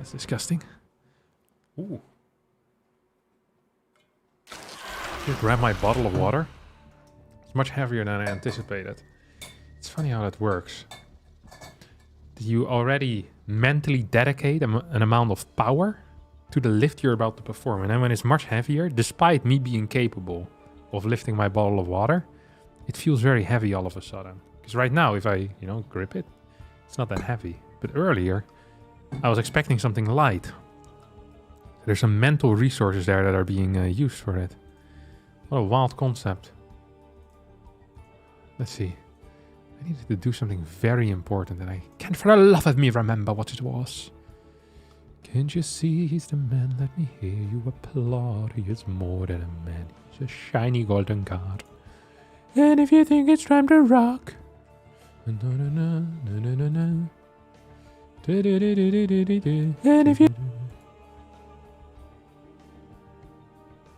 That's disgusting. Ooh. Just grab my bottle of water. It's much heavier than I anticipated. It's funny how that works. You already mentally dedicate an amount of power to the lift you're about to perform. And then when it's much heavier, despite me being capable of lifting my bottle of water, it feels very heavy all of a sudden. Because right now, if I, grip it, it's not that heavy. But earlier, I was expecting something light. There's some mental resources there that are being used for it. What a wild concept. Let's see. I needed to do something very important and I can't for the love of me remember what it was. Can't you see he's the man? Let me hear you applaud. He is more than a man. He's a shiny golden card. And if you think it's time to rock. And if you...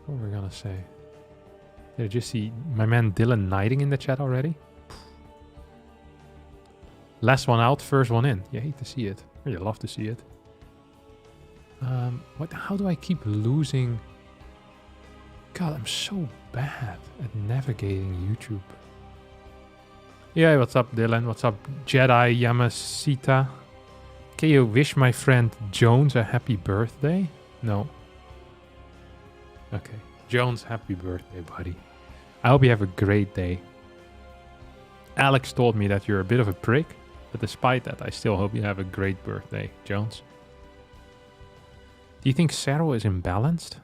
What were we gonna say? Did I just see my man Dylan knighting in the chat already? Last one out, first one in. You hate to see it. Or you love to see it. How do I keep losing? God, I'm so bad at navigating YouTube. Yeah, what's up, Dylan? What's up, Jedi Yamasita? Can you wish my friend Jones a happy birthday? No. Okay. Jones, happy birthday, buddy. I hope you have a great day. Alex told me that you're a bit of a prick, but despite that, I still hope you have a great birthday, Jones. Do you think Cyril is imbalanced?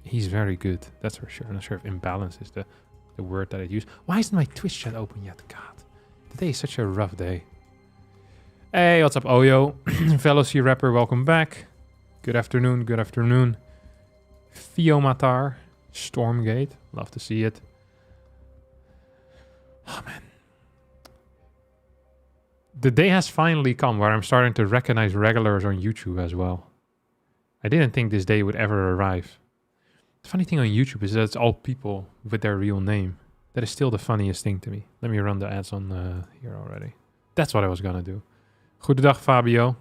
He's very good, that's for sure. I'm not sure if imbalance is the word that I use. Why isn't my Twitch chat open yet? God, today is such a rough day. Hey, what's up, Oyo? Fellow Sea Rapper, welcome back. Good afternoon, good afternoon. Theomatar, Stormgate, love to see it. Oh man. The day has finally come where I'm starting to recognize regulars on YouTube as well. I didn't think this day would ever arrive. The funny thing on YouTube is that it's all people with their real name. That is still the funniest thing to me. Let me run the ads on here already. That's what I was gonna do. Goedendag, Fabio.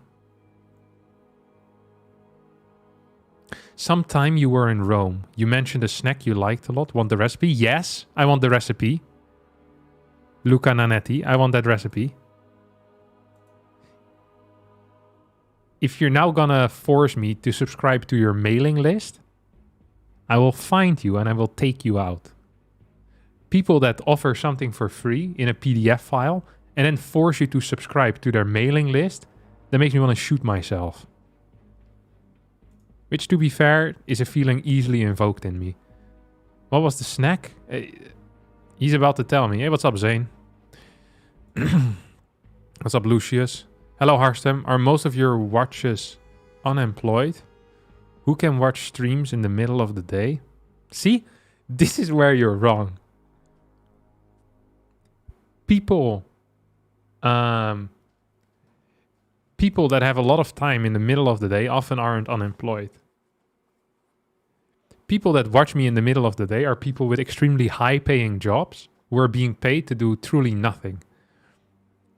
Sometime you were in Rome. You mentioned a snack you liked a lot. Want the recipe? Yes, I want the recipe. Luca Nanetti, I want that recipe. If you're now gonna force me to subscribe to your mailing list, I will find you and I will take you out. People that offer something for free in a PDF file and then force you to subscribe to their mailing list, that makes me want to shoot myself. Which, to be fair, is a feeling easily invoked in me. What was the snack? He's about to tell me. Hey, what's up, Zane? What's up, Lucius? Hello, Harstem. Are most of your watchers unemployed? Who can watch streams in the middle of the day? See? This is where you're wrong. People that have a lot of time in the middle of the day often aren't unemployed. People that watch me in the middle of the day are people with extremely high-paying jobs who are being paid to do truly nothing.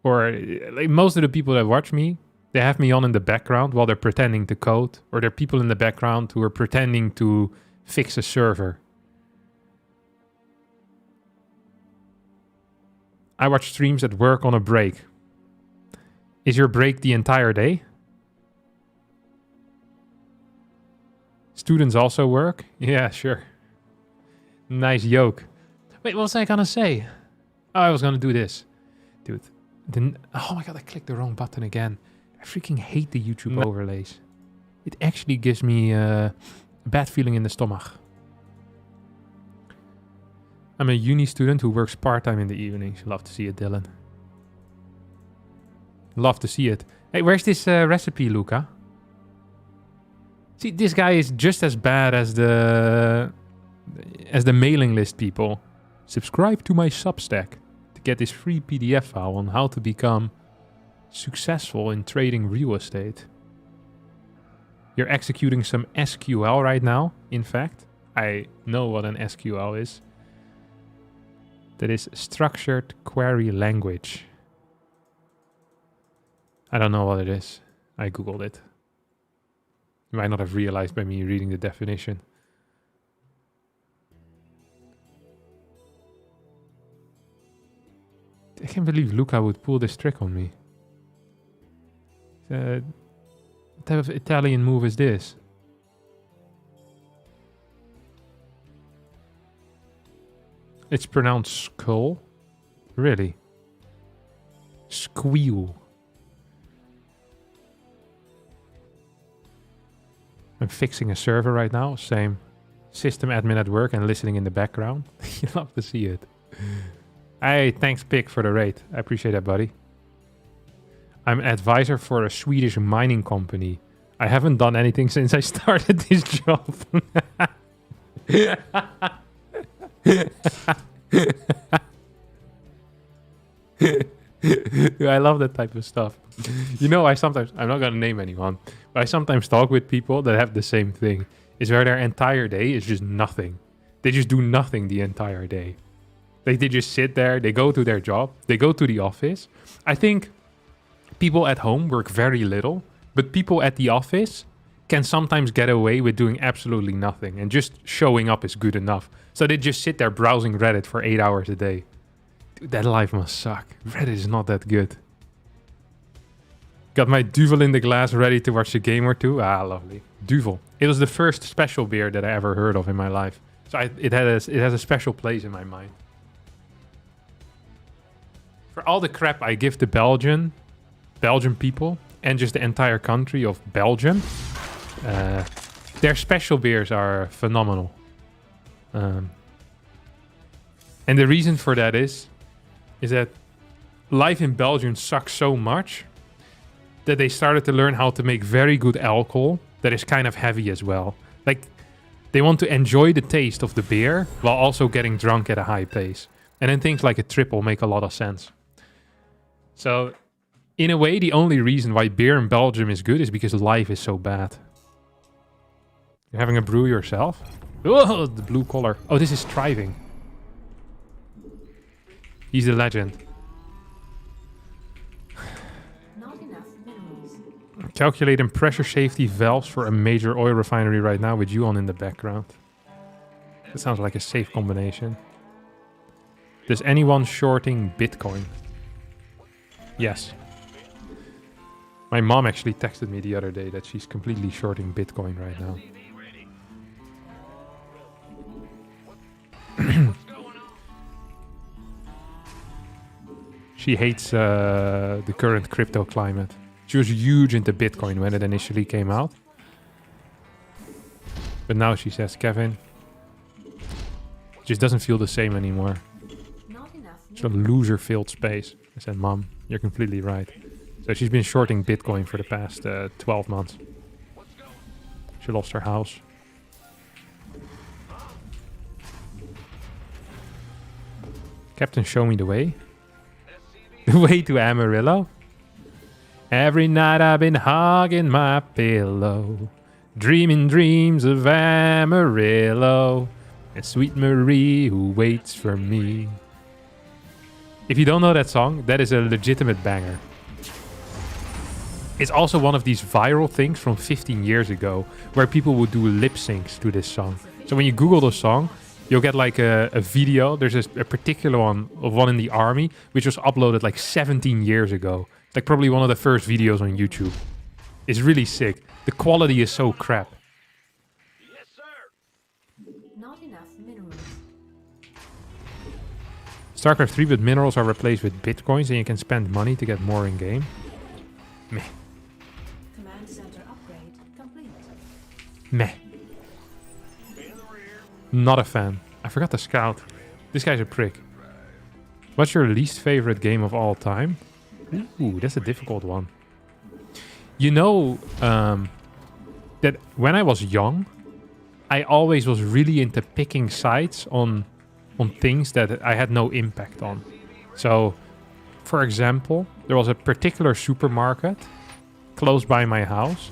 Or like most of the people that watch me, they have me on in the background while they're pretending to code, or there are people in the background who are pretending to fix a server. I watch streams at work on a break. Is your break the entire day? Students also work? Yeah, sure. Nice yoke. Wait, what was I gonna say? Oh, I was gonna do this. Dude. Oh my god, I clicked the wrong button again. I freaking hate the YouTube overlays. It actually gives me a bad feeling in the stomach. I'm a uni student who works part-time in the evenings. Love to see it, Dylan. Love to see it. Hey, where's this recipe, Luca? See, this guy is just as bad as the mailing list people. Subscribe to my Substack to get this free PDF file on how to become successful in trading real estate. You're executing some SQL right now. In fact, I know what an SQL is. That is structured query language. I don't know what it is. I googled it. You might not have realized by me reading the definition. I can't believe Luca would pull this trick on me. What type of Italian move is this? It's pronounced skull. Really? Squeal. I'm fixing a server right now. Same. System admin at work and listening in the background. You love to see it. Hey, thanks Pick for the raid. I appreciate that, buddy. I'm an advisor for a Swedish mining company. I haven't done anything since I started this job. Dude, I love that type of stuff. You know, I'm not gonna name anyone, but I sometimes talk with people that have the same thing. Is where their entire day is just nothing. They just do nothing the entire day. Like they just sit there, they go to their job, they go to the office. I think people at home work very little, but people at the office can sometimes get away with doing absolutely nothing, and just showing up is good enough. So they just sit there browsing Reddit for 8 hours a day. Dude, that life must suck. Reddit is not that good. Got my Duvel in the glass ready to watch a game or two. Ah, lovely. Duvel. It was the first special beer that I ever heard of in my life. So it has a special place in my mind. For all the crap I give to Belgian people, and just the entire country of Belgium, their special beers are phenomenal. And the reason for that is that life in Belgium sucks so much that they started to learn how to make very good alcohol that is kind of heavy as well. Like, they want to enjoy the taste of the beer while also getting drunk at a high pace. And then things like a triple make a lot of sense. So, in a way, the only reason why beer in Belgium is good is because life is so bad. You're having a brew yourself? Oh, the blue collar. Oh, this is Striving. He's a legend. Calculating pressure safety valves for a major oil refinery right now with you on in the background. That sounds like a safe combination. Does anyone shorting Bitcoin? Yes. My mom actually texted me the other day that she's completely shorting Bitcoin right now. She hates the current crypto climate. She was huge into Bitcoin when it initially came out. But now she says, Kevin, it just doesn't feel the same anymore. It's a loser-filled space. I said, Mom, you're completely right. So she's been shorting Bitcoin for the past 12 months. She lost her house. Captain, show me the way. The way to Amarillo? Every night I've been hogging my pillow, dreaming dreams of Amarillo, and sweet Marie who waits for me. If you don't know that song, that is a legitimate banger. It's also one of these viral things from 15 years ago, where people would do lip syncs to this song. So when you Google the song, you'll get like a video. There's a particular one of one in the army, which was uploaded like 17 years ago. Like probably one of the first videos on YouTube. It's really sick. The quality is so crap. Yes, sir. Not enough minerals. StarCraft 3, but minerals are replaced with bitcoins and you can spend money to get more in game. Meh. Command center upgrade complete. Meh. Not a fan. I forgot to scout. This guy's a prick. What's your least favorite game of all time? Ooh, that's a difficult one. You know that when I was young, I always was really into picking sides on things that I had no impact on. So, for example, there was a particular supermarket close by my house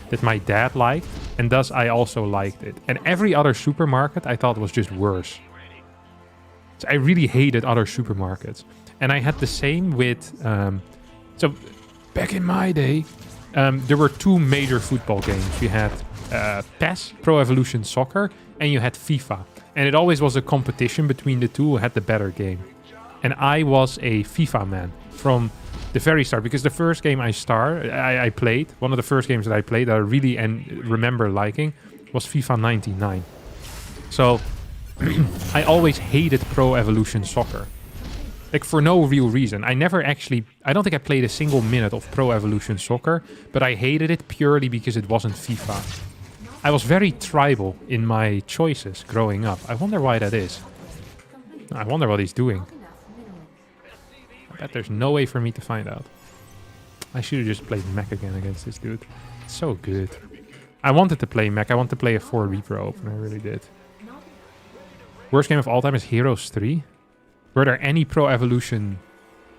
that my dad liked, and thus I also liked it. And every other supermarket I thought was just worse. So I really hated other supermarkets. And I had the same with... so back in my day, there were two major football games. You had PES, Pro Evolution Soccer, and you had FIFA. And it always was a competition between the two who had the better game. And I was a FIFA man from the very start, because the first game I played, one of the first games that I played that I really remember liking was FIFA 99. So I always hated Pro Evolution Soccer. Like, for no real reason. I don't think I played a single minute of Pro Evolution Soccer, but I hated it purely because it wasn't FIFA. I was very tribal in my choices growing up. I wonder why that is. I wonder what he's doing. I bet there's no way for me to find out. I should have just played mech again against this dude. It's so good. I wanted to play mech. I want to play a 4 Reaper Open. I really did. Worst game of all time is Heroes 3. Were there any Pro Evolution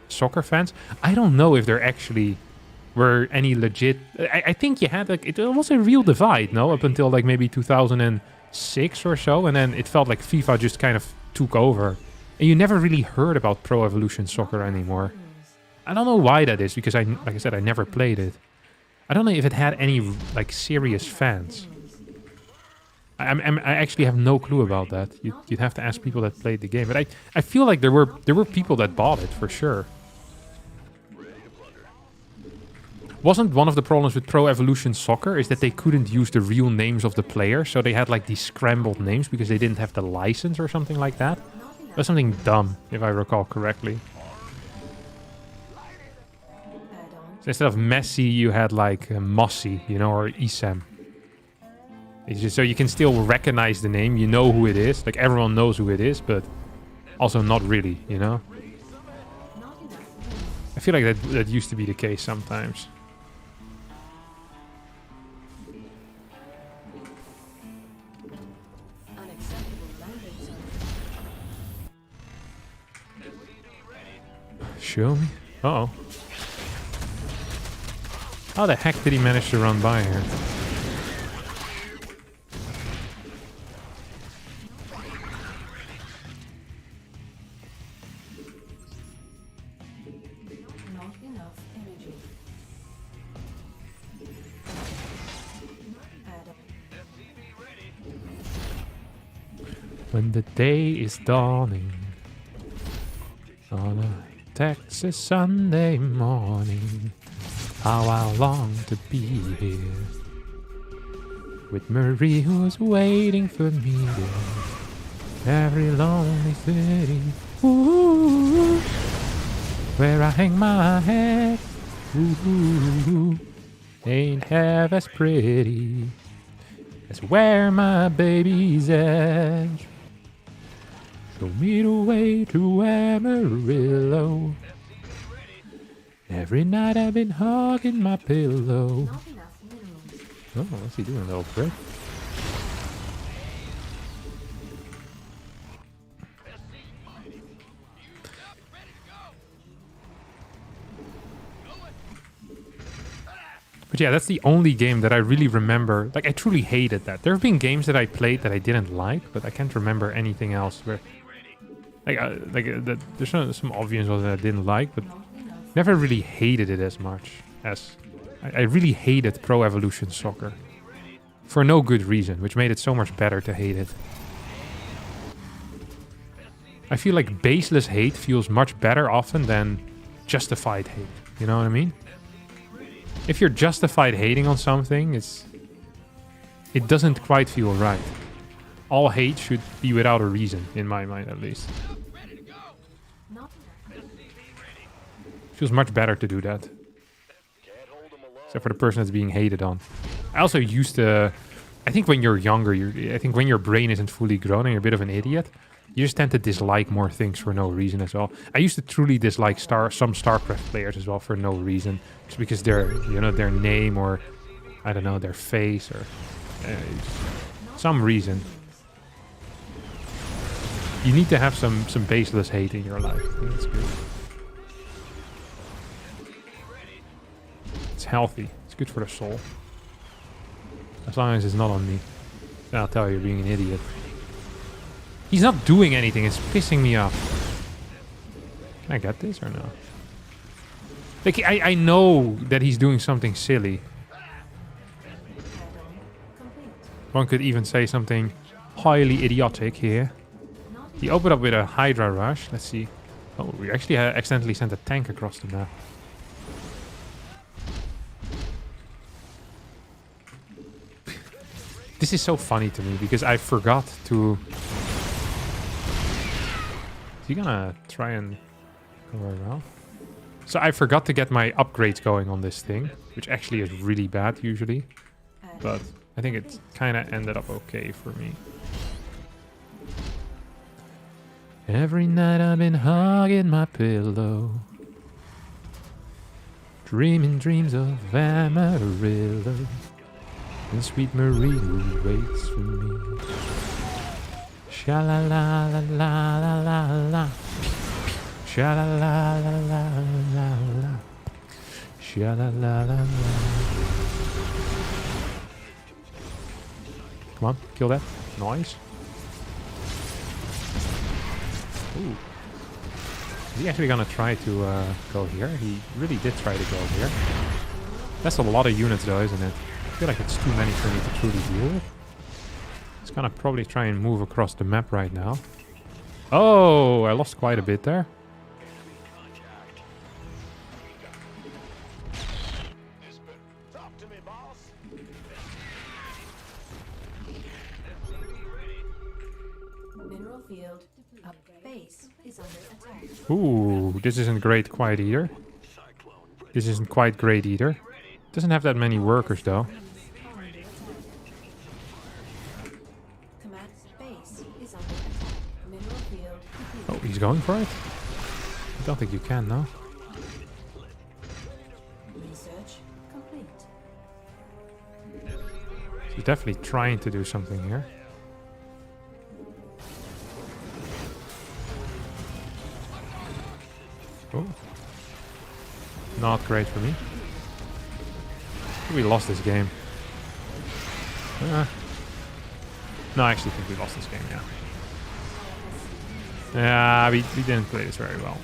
Soccer fans? I don't know if there actually were any legit... I think you had, like, it was a real divide, no? Up until, like, maybe 2006 or so. And then it felt like FIFA just kind of took over. And you never really heard about Pro Evolution Soccer anymore. I don't know why that is, because like I said, I never played it. I don't know if it had any, like, serious fans. I actually have no clue about that. You'd have to ask people that played the game. But I feel like there were people that bought it, for sure. Wasn't one of the problems with Pro Evolution Soccer is that they couldn't use the real names of the players, so they had, like, these scrambled names because they didn't have the license or something like that? That's something dumb, if I recall correctly. So instead of Messi, you had, like, Mossy, you know, or Isam. It's just so you can still recognize the name, you know who it is. Like, everyone knows who it is, but also not really, you know? I feel like that used to be the case sometimes. Show me. Uh-oh. How the heck did he manage to run by here? When the day is dawning on a Texas Sunday morning, how I long to be here with Marie, who's waiting for me there. Every lonely city, ooh, where I hang my head, ooh, ain't half as pretty as where my baby's at. Show me the way to Amarillo. Every night I've been hugging my pillow. Oh, what's he doing, little prick? But yeah, that's the only game that I really remember. Like, I truly hated that. There have been games that I played that I didn't like, but I can't remember anything else where... there's some obvious ones that I didn't like, but never really hated it as much as... I really hated Pro Evolution Soccer. For no good reason, which made it so much better to hate it. I feel like baseless hate feels much better often than justified hate. You know what I mean? If you're justified hating on something, it doesn't quite feel right. All hate should be without a reason, in my mind at least. Feels much better to do that. Except for the person that's being hated on. I also used to... I think when you're younger, I think when your brain isn't fully grown and you're a bit of an idiot, you just tend to dislike more things for no reason as well. I used to truly dislike some StarCraft players as well for no reason. Just because their name or, I don't know, their face or some reason. You need to have some baseless hate in your life. I think that's good. It's healthy. It's good for the soul. As long as it's not on me. Then I'll tell you, you're being an idiot. He's not doing anything. It's pissing me off. Can I get this or no? Like, I know that he's doing something silly. Add-on complete. One could even say something highly idiotic here. Not He opened up with a Hydra Rush. Let's see. Oh, we actually accidentally sent a tank across the map. This is so funny to me because I forgot to... Is he gonna try and go around? So I forgot to get my upgrades going on this thing, which actually is really bad usually. But I think it kind of ended up okay for me. Every night I've been hugging my pillow, dreaming dreams of Amarillo, and sweet Marie who waits for me. Sha la la la la la la la. Sha la la la la la la. Sha la la la la. Come on, kill that. Nice. Ooh. Is he actually gonna try to go here? He really did try to go here. That's a lot of units though, isn't it? I feel like it's too many for me to truly deal with. He's gonna probably try and move across the map right now. Oh, I lost quite a bit there. mineral field. Up base is under attack. Ooh, this isn't great quite either. This isn't quite great either. Doesn't have that many workers though. Command base is under attack. Mineral field Oh, complete. he's going for it? I don't think you can, no? Research complete. He's definitely trying to do something here. Oh. Not great for me. We lost this game. No, I actually think we lost this game, yeah. Yeah, we didn't play this very well.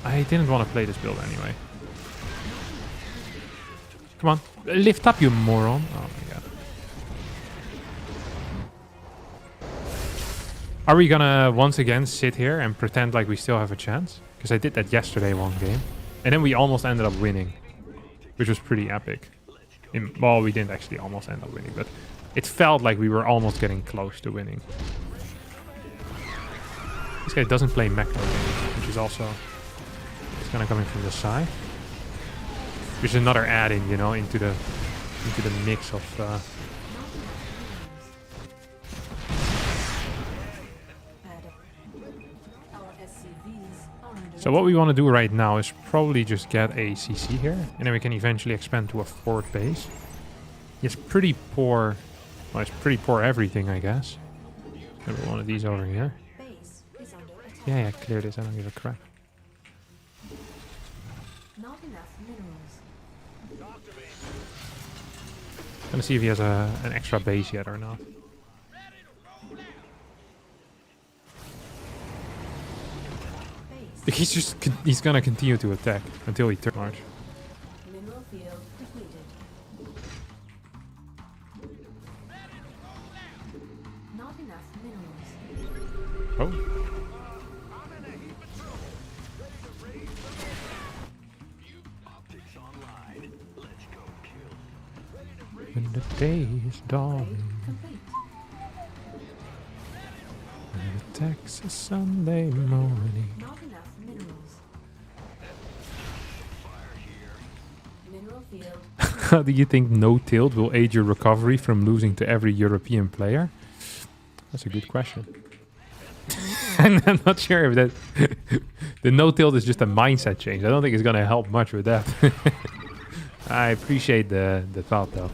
I didn't want to play this build anyway. Come on, lift up, you moron. Oh my god. Are we gonna once again sit here and pretend like we still have a chance? Because I did that yesterday one game. And then we almost ended up winning. Which was pretty epic. Well, we didn't actually almost end up winning, but it felt like we were almost getting close to winning. This guy doesn't play mech games, which is also... It's kind of coming from the side. Which is another add-in, you know, into the mix of... Our SCVs are under So what we want to do right now is probably just get a CC here, and then we can eventually expand to a fort base. It's pretty poor. Well, it's pretty poor everything, I guess. Maybe one of these over here. base is under attack. Yeah, clear this. I don't give a crap. Not enough minerals. Gonna see if he has an extra base yet or not. Base. He's gonna continue to attack until he turns March. Mineral field depleted. Not enough minerals. Oh. When the day is dawning, Complete. and it attacks a Sunday morning. Not enough minerals. Mineral field. How do you think no tilt will aid your recovery from losing to every European player? That's a good question. And I'm not sure if that the no tilt is just a mindset change. I don't think it's gonna help much with that. I appreciate the thought though.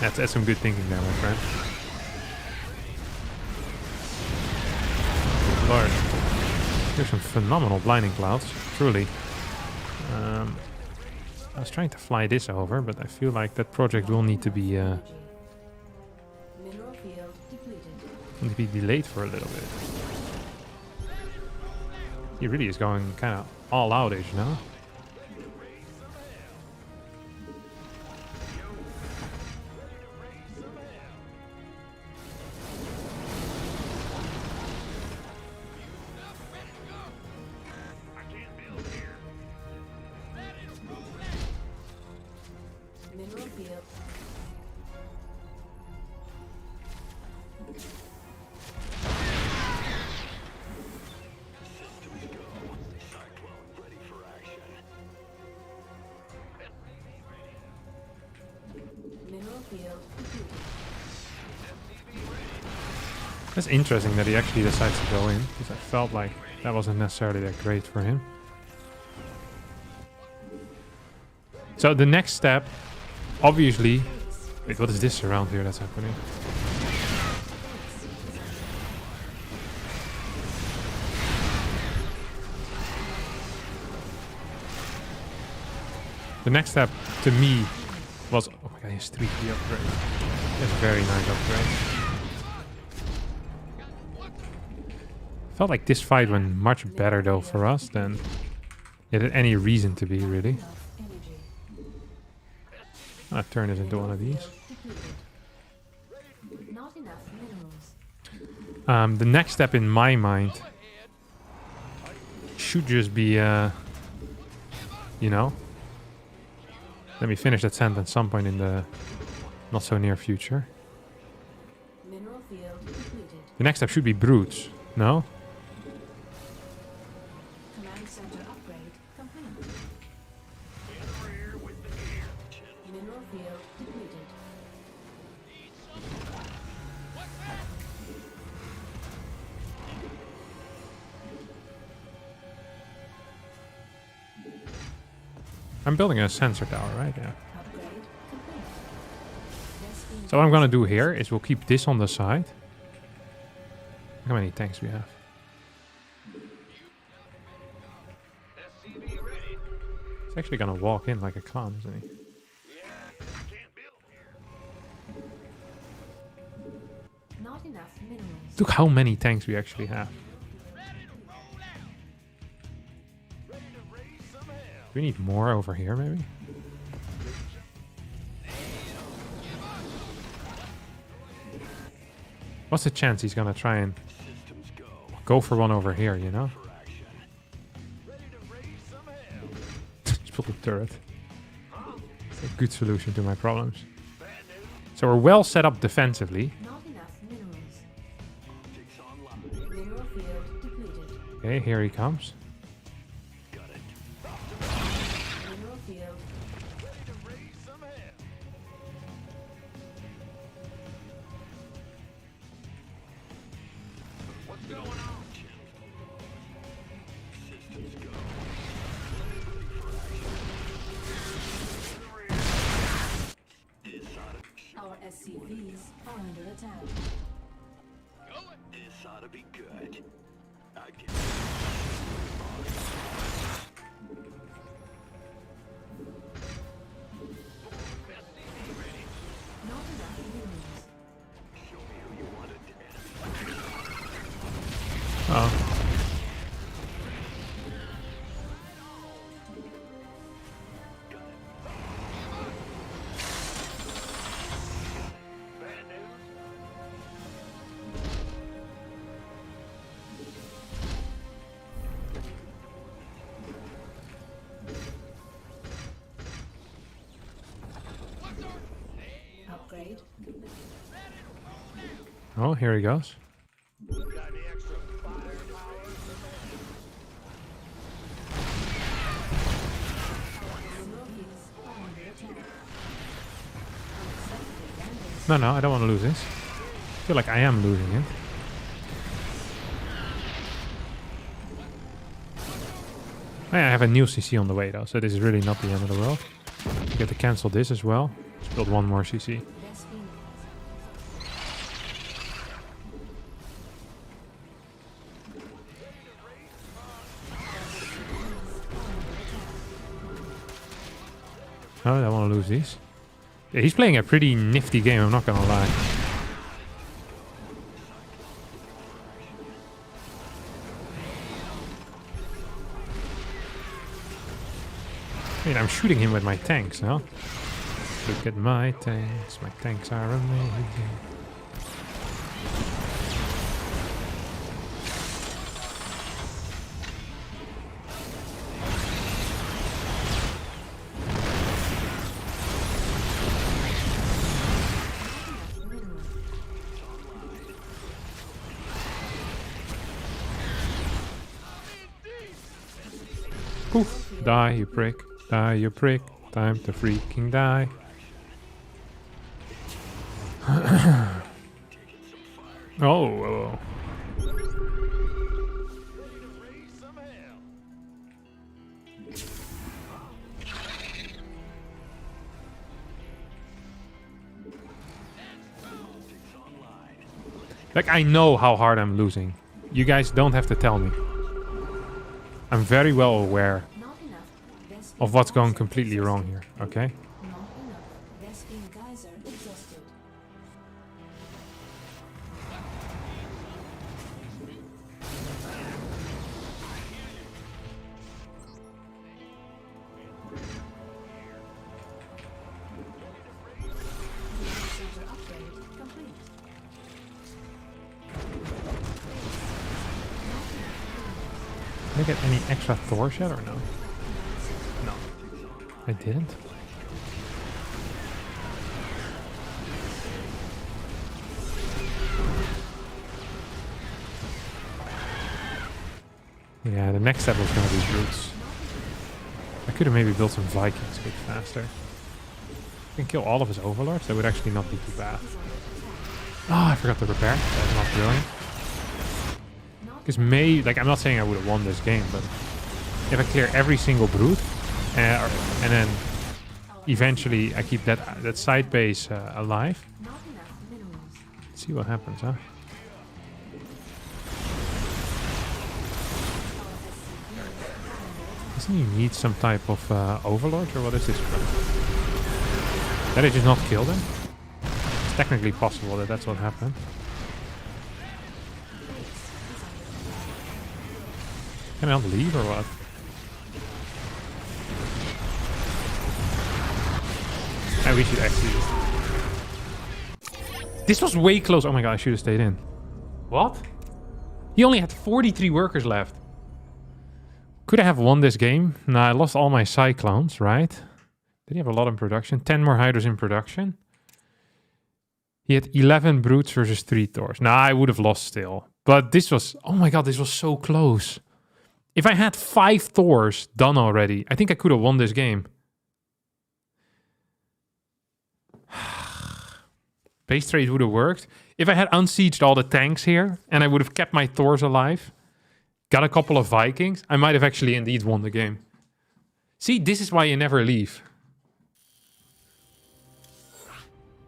That's some good thinking there, my friend. Lord. There's some phenomenal blinding clouds, truly. I was trying to fly this over, but I feel like that project will need to be Mineral field depleted. delayed for a little bit. He really is going kind of all outage now. Mineral field. Mineral field completed. That's interesting that he actually decides to go in, because I felt like that wasn't necessarily that great for him. So the next step, obviously... Wait, what is this around here that's happening? The next step to me was... Oh my god, his 3P upgrade. That's a very nice upgrade. Felt like this fight went much better though for us than it had any reason to be, really. Enough energy. I'll turn this into one of these. Depleted. Not enough minerals. The next step in my mind should just be, you know, let me finish that sentence some point in the not so near future. Mineral field depleted. The next step should be brutes, no? Command center upgrade complete. Mineral field depleted. I'm building a sensor tower, right? Yeah. Upgrade complete. Best So what I'm gonna do here is we'll keep this on the side. Look how many tanks we have. He's actually gonna walk in like a clown, isn't he? Not enough minerals. Look how many tanks we actually have. We need more over here, maybe? What's the chance he's gonna try and go for one over here, you know? Just build a turret. It's a good solution to my problems. So we're well set up defensively. Not enough minerals. Mineral field depleted. Okay, here he comes. Mineral field. Our SCVs are under attack. This ought to be good. I get Not enough minerals. show me who you wanted to Oh. Bad news? Upgrade. Oh, here he goes. Got any extra firepower? Mineral fields are under attack. Unacceptable damage. No, I don't want to lose this. I feel like I am losing it. Oh, yeah, I have a new CC on the way though, so this is really not the end of the world. Get to cancel this as well. Let's build one more CC. Best phoenix. Oh, I don't want to lose these. Yeah, he's playing a pretty nifty game, I'm not gonna lie. Wait, I'm shooting him with my tanks, no? Look at my tanks. My tanks are amazing. Poof! Die, you prick. Die, you prick. Time to freaking die. Oh. Like, I know how hard I'm losing. You guys don't have to tell me. I'm very well aware Not enough. Vespene of what's going geyser completely exhausted. wrong here, okay? Not enough. Vespene geyser exhausted. Center upgrade complete. Did I get any extra Thors yet or no? No. I didn't? Yeah, the next step was gonna be brutes. I could have maybe built some Vikings a bit faster. I can kill all of his overlords, that would actually not be too bad. Oh, I forgot to repair. That's not brilliant. Because I'm not saying I would have won this game, but if I clear every single brute, and then eventually I keep that side base alive, Not enough minerals. let's see what happens, huh? Doesn't he need some type of overlord, or what is this crap? Did I just not kill them? It's technically possible that that's what happened. Can I not leave or what? We should actually... This was way close. Oh my god, I should have stayed in. What? He only had 43 workers left. Could I have won this game? Nah, I lost all my cyclones, right? Did he have a lot in production? 10 more hydras in production. He had 11 brutes versus 3 Thors. Nah, I would have lost still. But this was... Oh my god, this was so close. If I had 5 Thors done already, I think I could have won this game. Base trade would have worked. If I had unsieged all the tanks here, and I would have kept my Thors alive, got a couple of Vikings, I might have actually indeed won the game. See, this is why you never leave.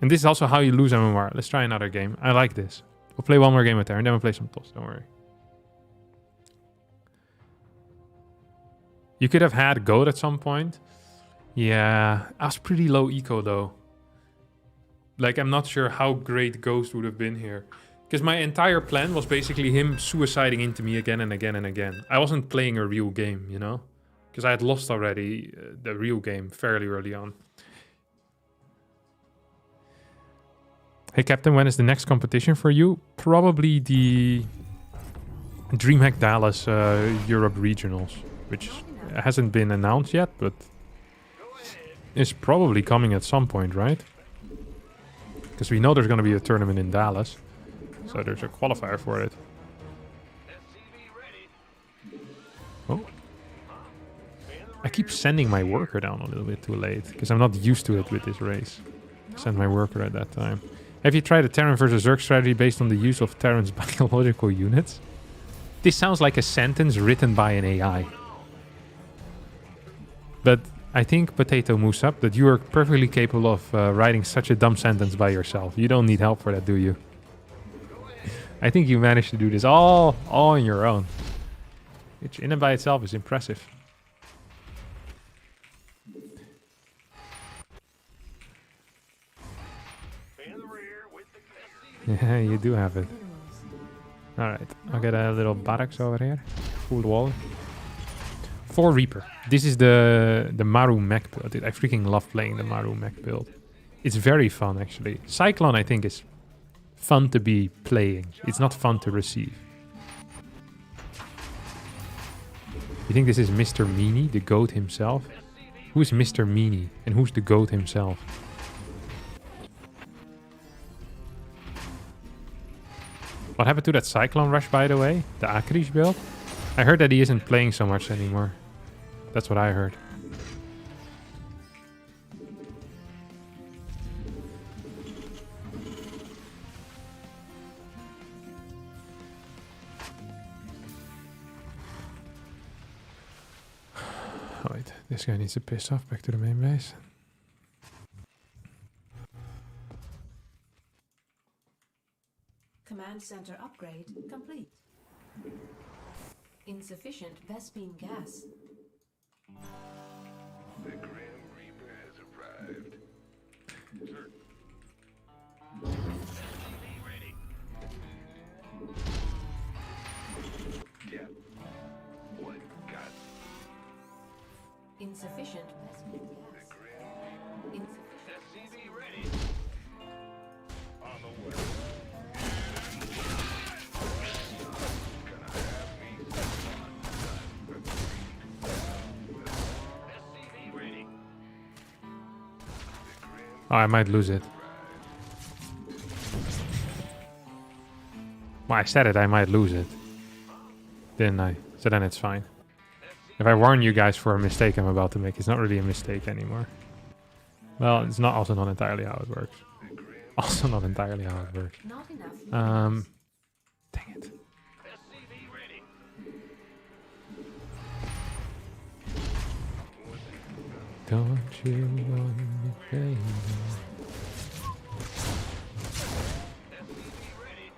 And this is also how you lose MMR. Let's try another game. I like this. We'll play one more game with her, and then we'll play some TOS, don't worry. You could have had goat at some point. Yeah, I was pretty low eco though. Like, I'm not sure how great Ghost would have been here. Because my entire plan was basically him suiciding into me again and again and again. I wasn't playing a real game, you know? Because I had lost already the real game fairly early on. Hey Captain, when is the next competition for you? Probably the DreamHack Dallas Europe Regionals, which hasn't been announced yet, but is probably coming at some point, right? Because we know there's going to be a tournament in Dallas, so there's a qualifier for it. Oh. I keep sending my worker down a little bit too late, because I'm not used to it with this race. Send my worker at that time. Have you tried a Terran versus Zerg strategy based on the use of Terran's biological units? This sounds like a sentence written by an AI. But I think, Potato Musab, that you are perfectly capable of writing such a dumb sentence by yourself. You don't need help for that, do you? I think you managed to do this all on your own. Which in and by itself is impressive. Yeah, you do have it. Alright, I'll get a little barracks over here. Full wall. 4 Reaper. This is the Maru mech build. I freaking love playing the Maru mech build. It's very fun, actually. Cyclone, I think, is fun to be playing. It's not fun to receive. You think this is Mr. Meanie, the goat himself? Who's Mr. Meanie? And who's the goat himself? What happened to that Cyclone Rush, by the way? The Akrish build? I heard that he isn't playing so much anymore. That's what I heard. Oh, wait, this guy needs to piss off. Back to the main base. Command center upgrade complete. Insufficient Vespine gas. The Grim Reaper has arrived. Sir. SCV ready. Yeah. What got Insufficient Vespine the gas. Grim Insufficient. SCV ready. On the way. Gonna have me SCV ready. Oh, I might lose it. Well, I said it, I might lose it. Didn't I? So then it's fine. If I warn you guys for a mistake I'm about to make, it's not really a mistake anymore. Well, it's not also not entirely how it works. Also not entirely how it works. Not enough. Dang it. SCV ready. Don't you want me, baby? SCV ready.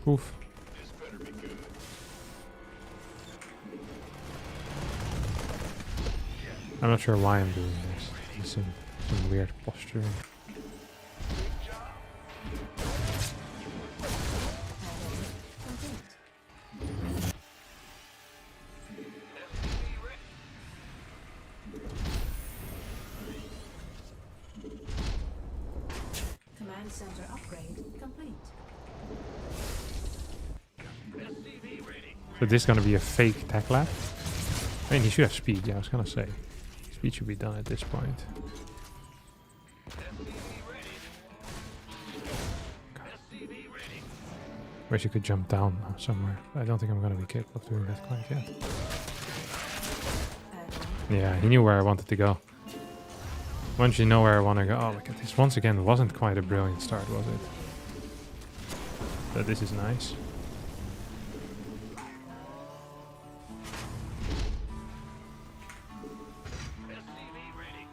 Oof. This better be good. I'm not sure why I'm doing this. It's some weird posturing. Command center upgrade complete. SCV ready. So this is gonna be a fake tech lab? I mean, he should have speed, yeah, I was gonna say. Speed should be done at this point. SCV ready. SCV ready. Wish you could jump down somewhere. I don't think I'm gonna be capable of doing that quite yet. Add-on. Yeah, he knew where I wanted to go. Once you know where I want to go... Oh, look at this. Once again, wasn't quite a brilliant start, was it? But this is nice. SCV ready.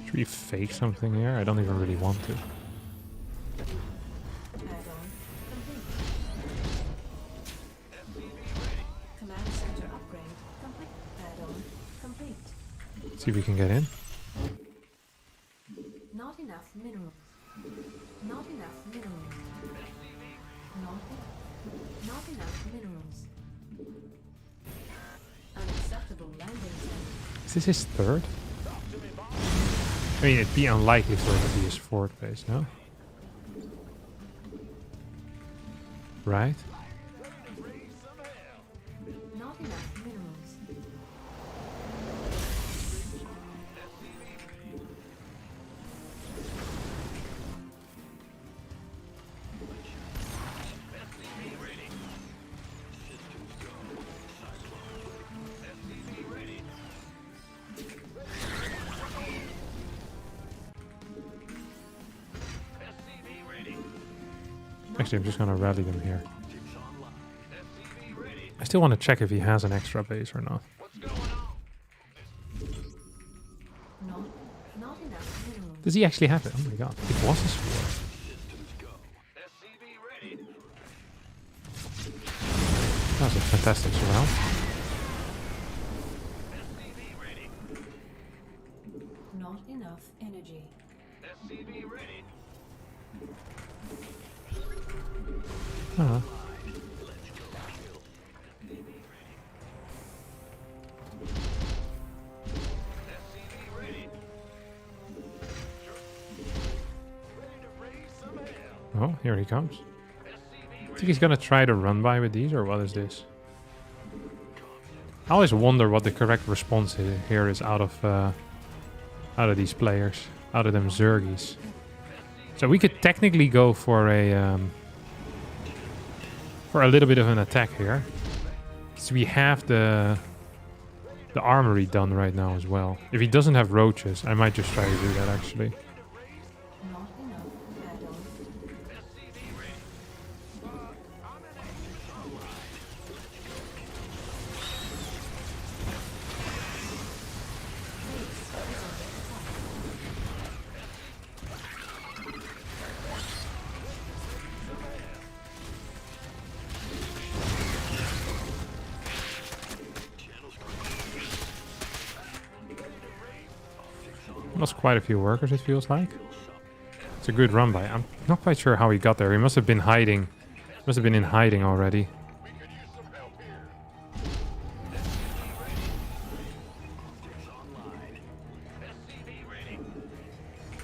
Should we fake something here? I don't even really want to. Add-on complete. SCV ready. Command center upgrade complete. Add-on complete. See if we can get in. Not enough minerals. Not enough minerals. Not enough minerals. Unacceptable landing zone. Is this his third? I mean, it'd be unlikely for it to be his fourth base, no? Right? Not enough minerals. SCV ready. Systems go. Cyclone. SCV ready. SCV ready. Actually, I'm just gonna rally them here. Optics online. SCV ready. I still want to check if he has an extra base or not. What's going on? Not enough minerals. Does he actually have it? Oh my god, it was his fourth. Systems go. SCV ready. That was a fantastic surround. SCV ready. enough energy. SCV ready. Uh-huh. SCV ready. Ready to raise some hell. Oh, here he comes. SCV I think he's gonna try to run by with these, or what is this? I always wonder what the correct response here is out of these players, out of them Zergies. So we could technically go for a little bit of an attack here, because we have the armory done right now as well. If he doesn't have roaches, I might just try to do that actually. Not enough add-on. Lost quite a few workers, it feels like. It's a good run by. I'm not quite sure how he got there. He must have been hiding. Must have been in hiding already. we could use some help here. SCV ready. SCV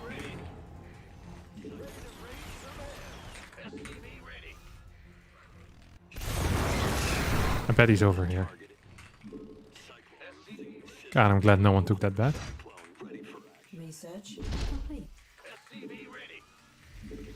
ready. Ready to raise some hell. SCV ready. I bet he's over here. God, I'm glad no one took that bet. Research complete. SCV ready. Add-on.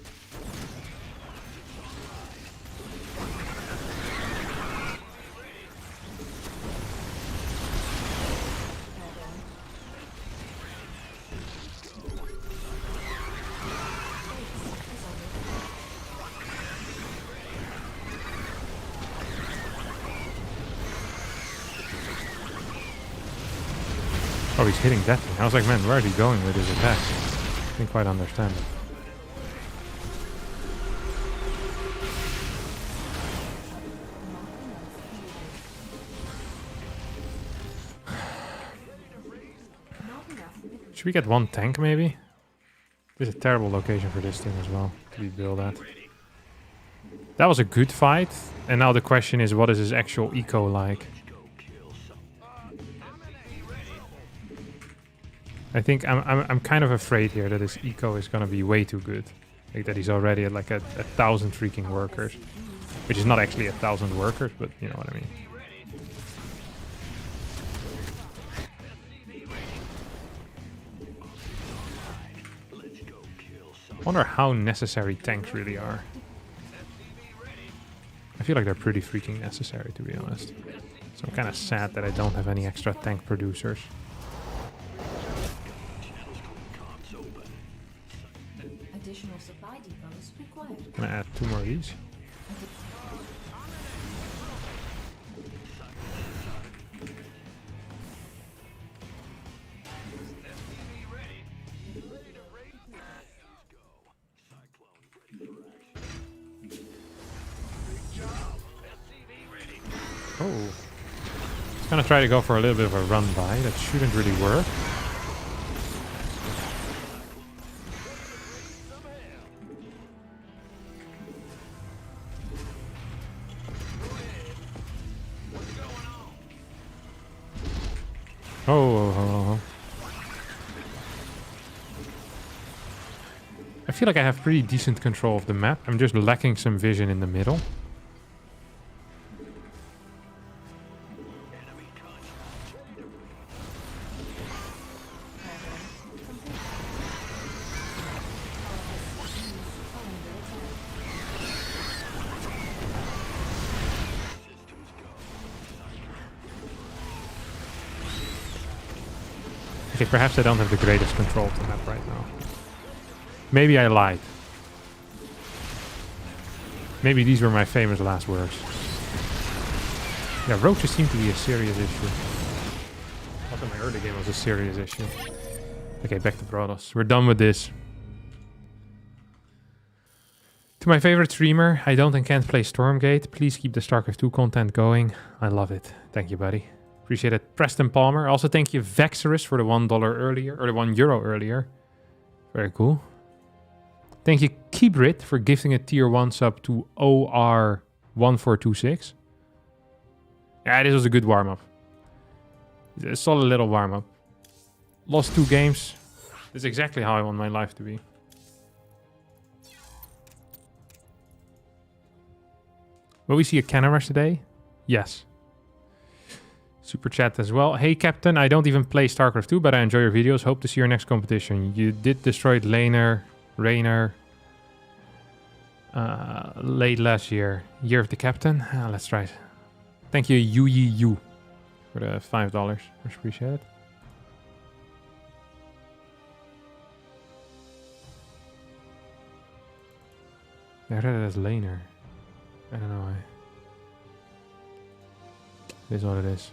Oh, he's hitting that thing. I was like, man, where is he going with his attack? Didn't quite understand it. Not enough. Should we get one tank maybe? This is a terrible location for this thing as well to be built at. That was a good fight, and now the question is, what is his actual eco like? I think I'm kind of afraid here that his eco is gonna be way too good, like that he's already at like a 1,000 freaking workers, which is not actually 1,000 workers, but you know what I mean. I wonder how necessary tanks really are. I feel like they're pretty freaking necessary, to be honest. So I'm kind of sad that I don't have any extra tank producers. Additional supply depots required. Gonna add 2 more of these. Oh. Just gonna try to go for a little bit of a run by. That shouldn't really work. Oh. I feel like I have pretty decent control of the map. I'm just lacking some vision in the middle. Okay, perhaps I don't have the greatest control of the map right now. Maybe I lied. Maybe these were my famous last words. Yeah, roaches seem to be a serious issue. I thought my early game was a serious issue. Okay, back to Protoss. We're done with this. To my favorite streamer, I don't and can't play Stormgate. Please keep the StarCraft 2 content going. I love it. Thank you, buddy. Appreciate it. Preston Palmer. Also, thank you, Vexerus, for the $1 earlier, or the €1 earlier. Very cool. Thank you, Kibrit, for gifting a tier 1 sub to OR1426. Yeah, this was a good warm-up. A solid little warm-up. Lost 2 games. This is exactly how I want my life to be. Will we see a cannon rush today? Yes. Super chat as well. Hey Captain, I don't even play StarCraft 2, but I enjoy your videos. Hope to see your next competition. You did destroy Rainer late last year. Year of the Captain? Ah, let's try it. Thank you, Yu, for the $5. Much appreciated. I read it as Laner. I don't know why. It is what it is.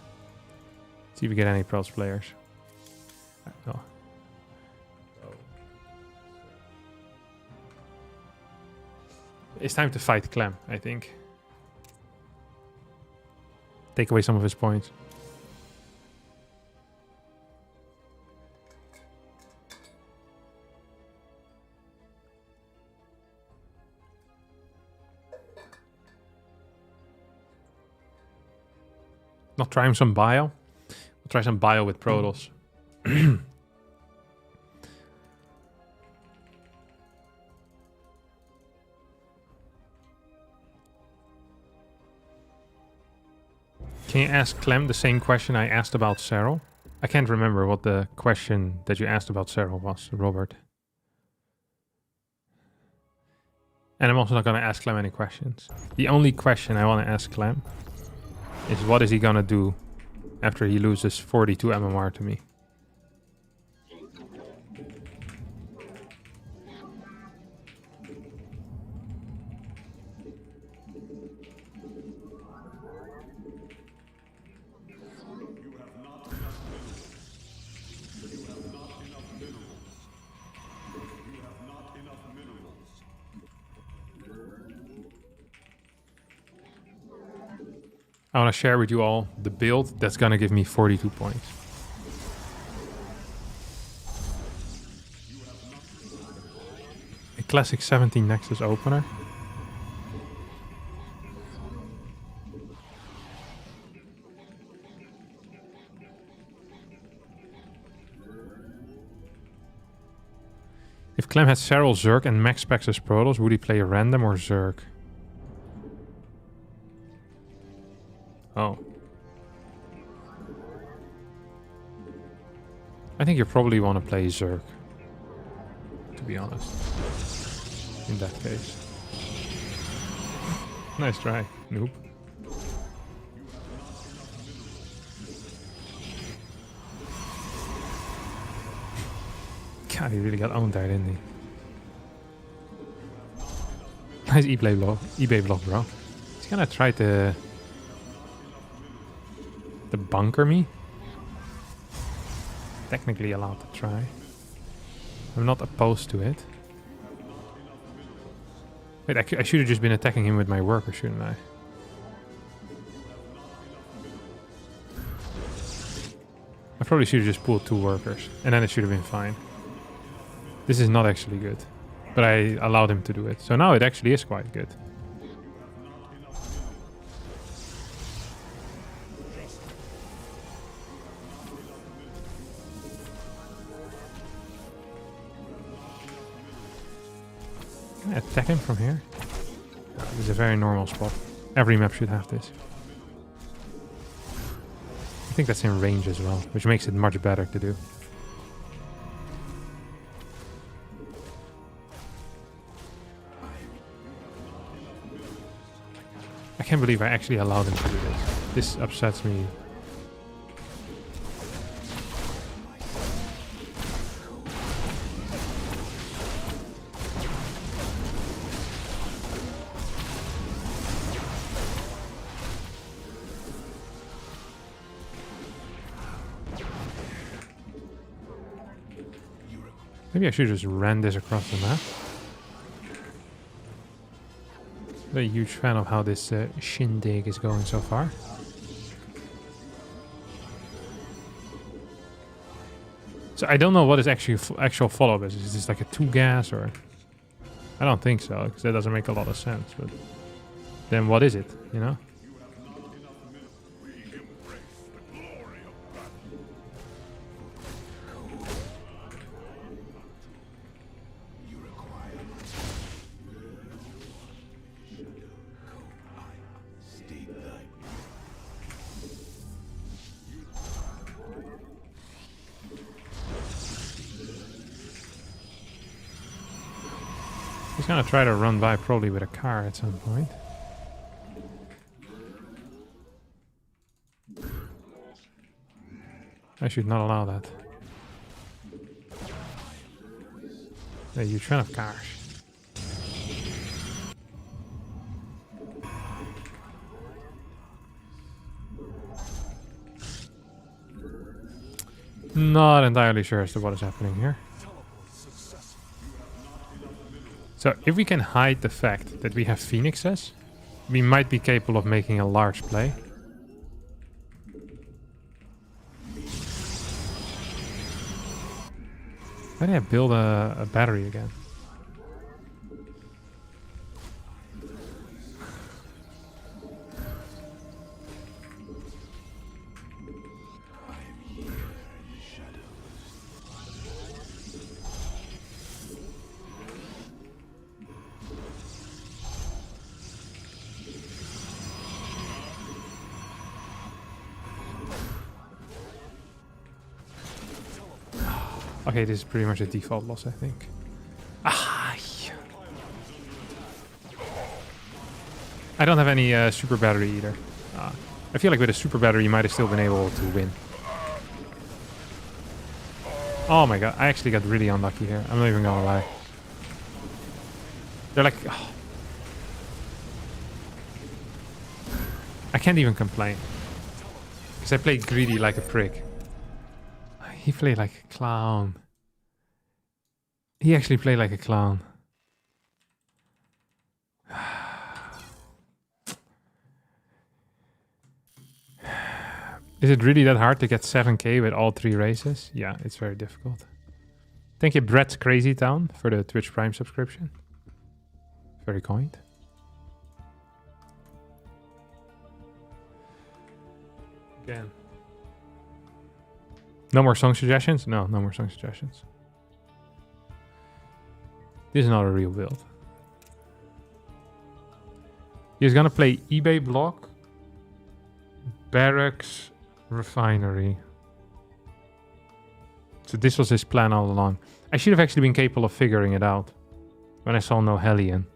See if we get any pros players. Oh. It's time to fight Clem, I think. Take away some of his points. Not trying some bio? We'll try some bio with Protoss. Can you ask Clem the same question I asked about Cyril? I can't remember what the question that you asked about Cyril was, Robert. And I'm also not going to ask Clem any questions. The only question I want to ask Clem is what is he going to do after he loses 42 MMR to me? I want to share with you all the build that's going to give me 42 points. A classic 17 Nexus opener. If Clem had Cyril, Zerg and max specs as Protoss, would he play a random or Zerg? Oh. I think you probably want to play Zerg, to be honest, in that case. Nice try, noob. God, he really got owned there, didn't he? Nice eBay block, bro. He's gonna try to bunker me. Technically allowed to try. I'm not opposed to it. Wait, I should have just been attacking him with my worker, shouldn't I? I probably should have just pulled 2 workers, and then it should have been fine. This is not actually good, but I allowed him to do it. So now it actually is quite good. Can I attack him from here? This is a very normal spot. Every map should have this. I think that's in range as well, which makes it much better to do. I can't believe I actually allowed him to do this. This upsets me. Maybe I should just ran this across the map. I'm a huge fan of how this shindig is going so far. So I don't know what is actually actual follow-up is. Is this like a 2 gas or... I don't think so, because that doesn't make a lot of sense. But then what is it, you know? He's gonna try to run by probably with a car at some point. I should not allow that. Hey, you trying of cars. Not entirely sure as to what is happening here. So if we can hide the fact that we have phoenixes, we might be capable of making a large play. Why did I build a battery again? Okay, this is pretty much a default loss, I think. Ah, yeah. I don't have any super battery either. I feel like with a super battery you might have still been able to win. Oh my god, I actually got really unlucky here. I'm not even gonna lie. They're like... Oh. I can't even complain. Because I played greedy like a prick. He played like a clown. He actually played like a clown. Is it really that hard to get 7k with all 3 races? Yeah, it's very difficult. Thank you, Brett's Crazy Town, for the Twitch Prime subscription. Very kind. Again. No more song suggestions? No, no more song suggestions. This is not a real build. He's gonna play eBay block, barracks, refinery. So this was his plan all along. I should have actually been capable of figuring it out when I saw no Hellion.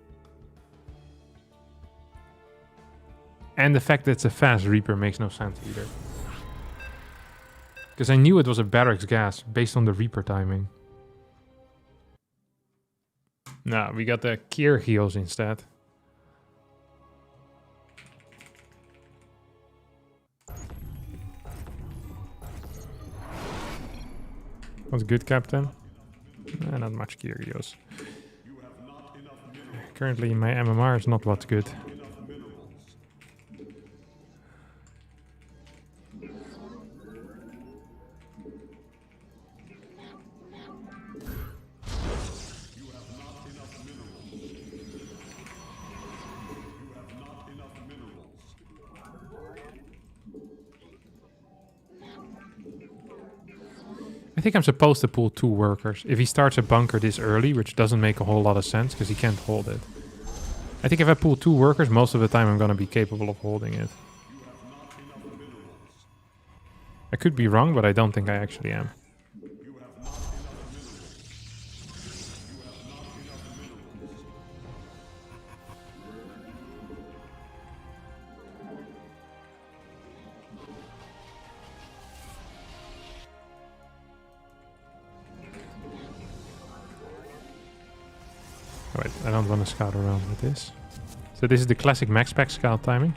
And the fact that it's a fast Reaper makes no sense either. Because I knew it was a barracks gas based on the Reaper timing. Nah, we got the Kier heals instead. What's good, Captain? Not much Kier heals. Currently, my MMR is not what's good. I think I'm supposed to pull 2 workers. If he starts a bunker this early, which doesn't make a whole lot of sense because he can't hold it. I think if I pull 2 workers, most of the time I'm going to be capable of holding it. I could be wrong, but I don't think I actually am. Wait, I don't want to scout around with this. So this is the classic max pack scout timing.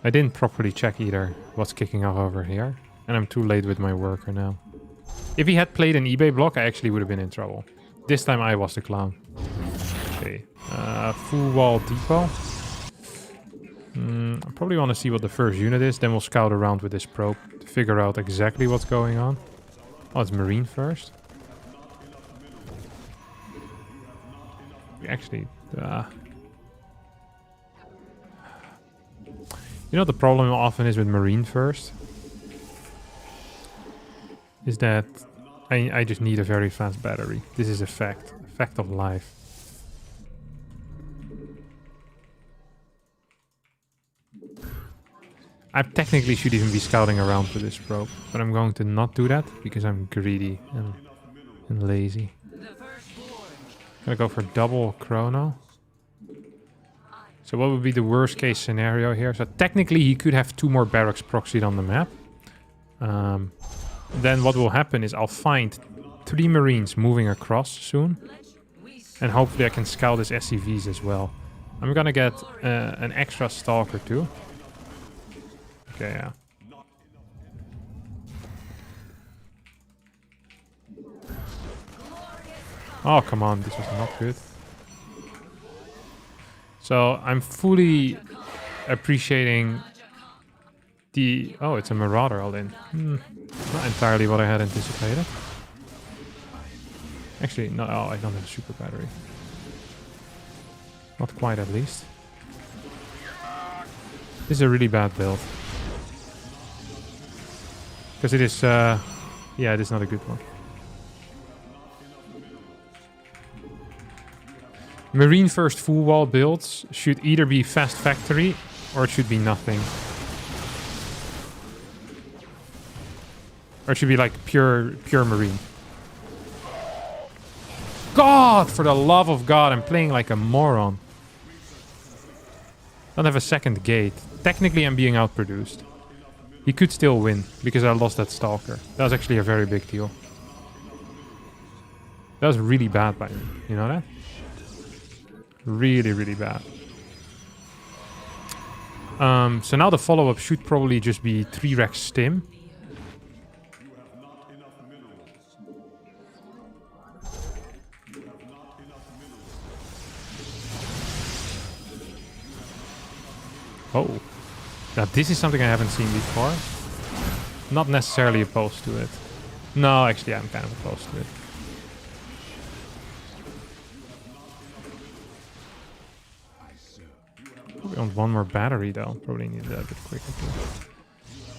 I didn't properly check either what's kicking off over here. And I'm too late with my worker now. If he had played an eBay block, I actually would have been in trouble. This time I was the clown. Okay. Full wall depot. I probably want to see what the first unit is. Then we'll scout around with this probe to figure out exactly what's going on. Oh, it's marine first. Actually, you know the problem often is with marine first? Is that I just need a very fast battery. This is a fact. A fact of life. I technically should even be scouting around with this probe, but I'm going to not do that because I'm greedy and lazy. Gonna go for double chrono. So what would be the worst case scenario here? So technically he could have 2 more barracks proxied on the map. Then what will happen is I'll find 3 marines moving across soon. And hopefully I can scout his SCVs as well. I'm gonna get an extra stalker too. Okay, yeah. Oh, come on. This was not good. So, I'm fully appreciating the... Oh, it's a Marauder all in. Not entirely what I had anticipated. Actually, no. Oh, I don't have a super battery. Not quite, at least. This is a really bad build. Because it is... yeah, it is not a good one. Marine first full wall builds should either be fast factory or it should be nothing. Or it should be like pure marine. God, for the love of God, I'm playing like a moron. Don't have a second gate. Technically I'm being outproduced. He could still win because I lost that stalker. That was actually a very big deal. That was really bad by me. You know that? Really, really bad. So now the follow-up should probably just be 3 Rex Stim. Oh. Now this is something I haven't seen before. Not necessarily opposed to it. No, actually I'm kind of opposed to it. Probably want 1 more battery though. Probably need that a bit quicker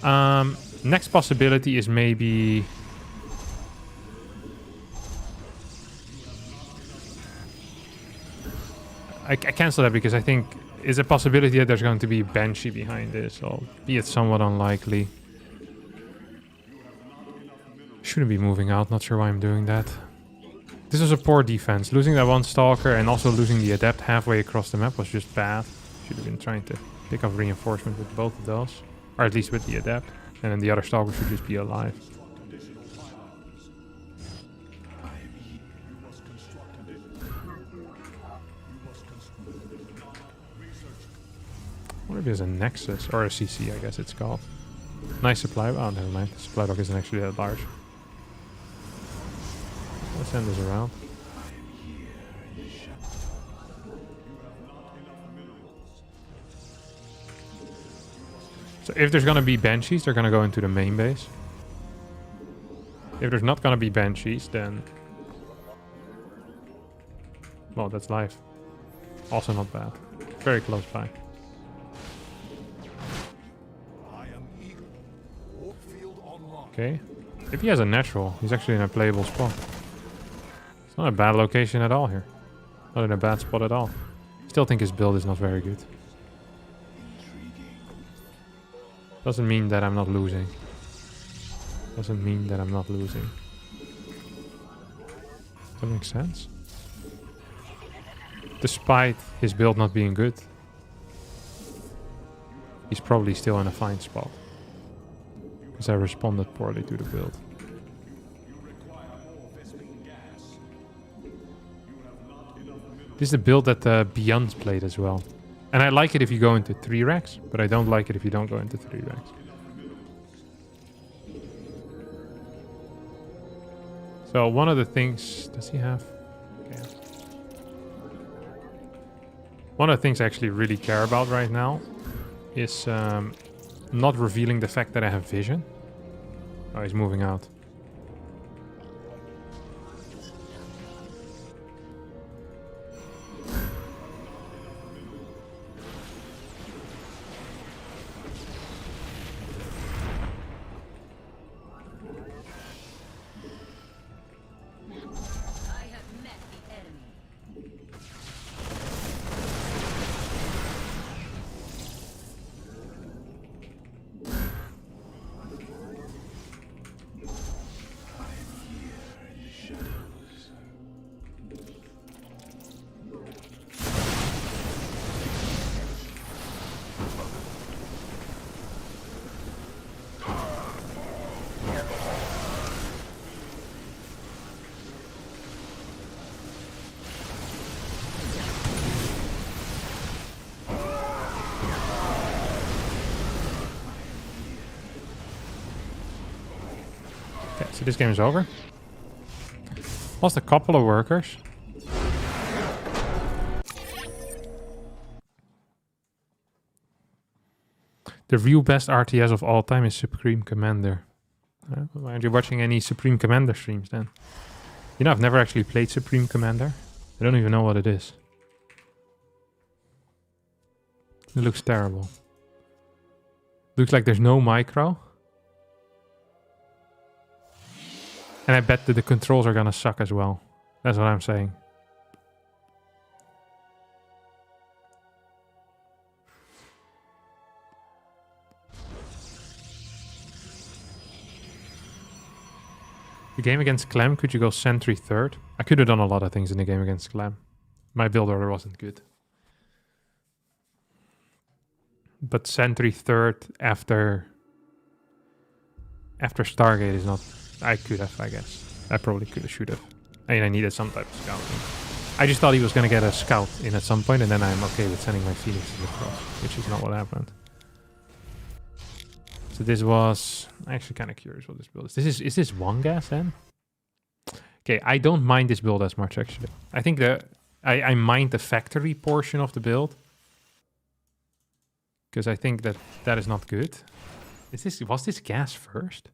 too. Next possibility is maybe... I cancel that because I think it's a possibility that there's going to be Banshee behind this, albeit somewhat unlikely. Shouldn't be moving out, not sure why I'm doing that. This was a poor defense. Losing that 1 Stalker and also losing the Adept halfway across the map was just bad. Should have been trying to pick up reinforcement with both of those. Or at least with the Adept. And then the other Stalker should just be alive. I wonder if there's a Nexus, or a CC I guess it's called. Nice supply, oh never mind, the supply dock isn't actually that large. Let's send this around. So if there's gonna be Banshees, they're gonna go into the main base. If there's not gonna be Banshees, then... Well, that's life. Also not bad. Very close by. Okay. If he has a natural, he's actually in a playable spot. It's not a bad location at all here. Not in a bad spot at all. Still think his build is not very good. Doesn't mean that I'm not losing. Doesn't mean that I'm not losing. Does that make sense? Despite his build not being good, he's probably still in a fine spot. Because I responded poorly to the build. This is the build that Beyond played as well. And I like it if you go into 3 racks, but I don't like it if you don't go into 3 racks. So one of the things... Does he have... Okay. One of the things I actually really care about right now is not revealing the fact that I have vision. Oh, he's moving out. So this game is over. Lost a couple of workers. The real best RTS of all time is Supreme Commander. Why aren't you watching any Supreme Commander streams then? You know, I've never actually played Supreme Commander. I don't even know what it is. It looks terrible. Looks like there's no micro. And I bet that the controls are gonna suck as well. That's what I'm saying. The game against Clem, could you go Sentry third? I could have done a lot of things in the game against Clem. My build order wasn't good. But Sentry third after Stargate is not... I could have, I guess. I probably could have, should have. I mean, I needed some type of scouting. I just thought he was going to get a scout in at some point, and then I'm okay with sending my Phoenix to the cross, which is not what happened. So this was... I'm actually kind of curious what this build is. Is this one gas then? Okay, I don't mind this build as much, actually. I think I mind the factory portion of the build. Because I think that is not good. Was this gas first?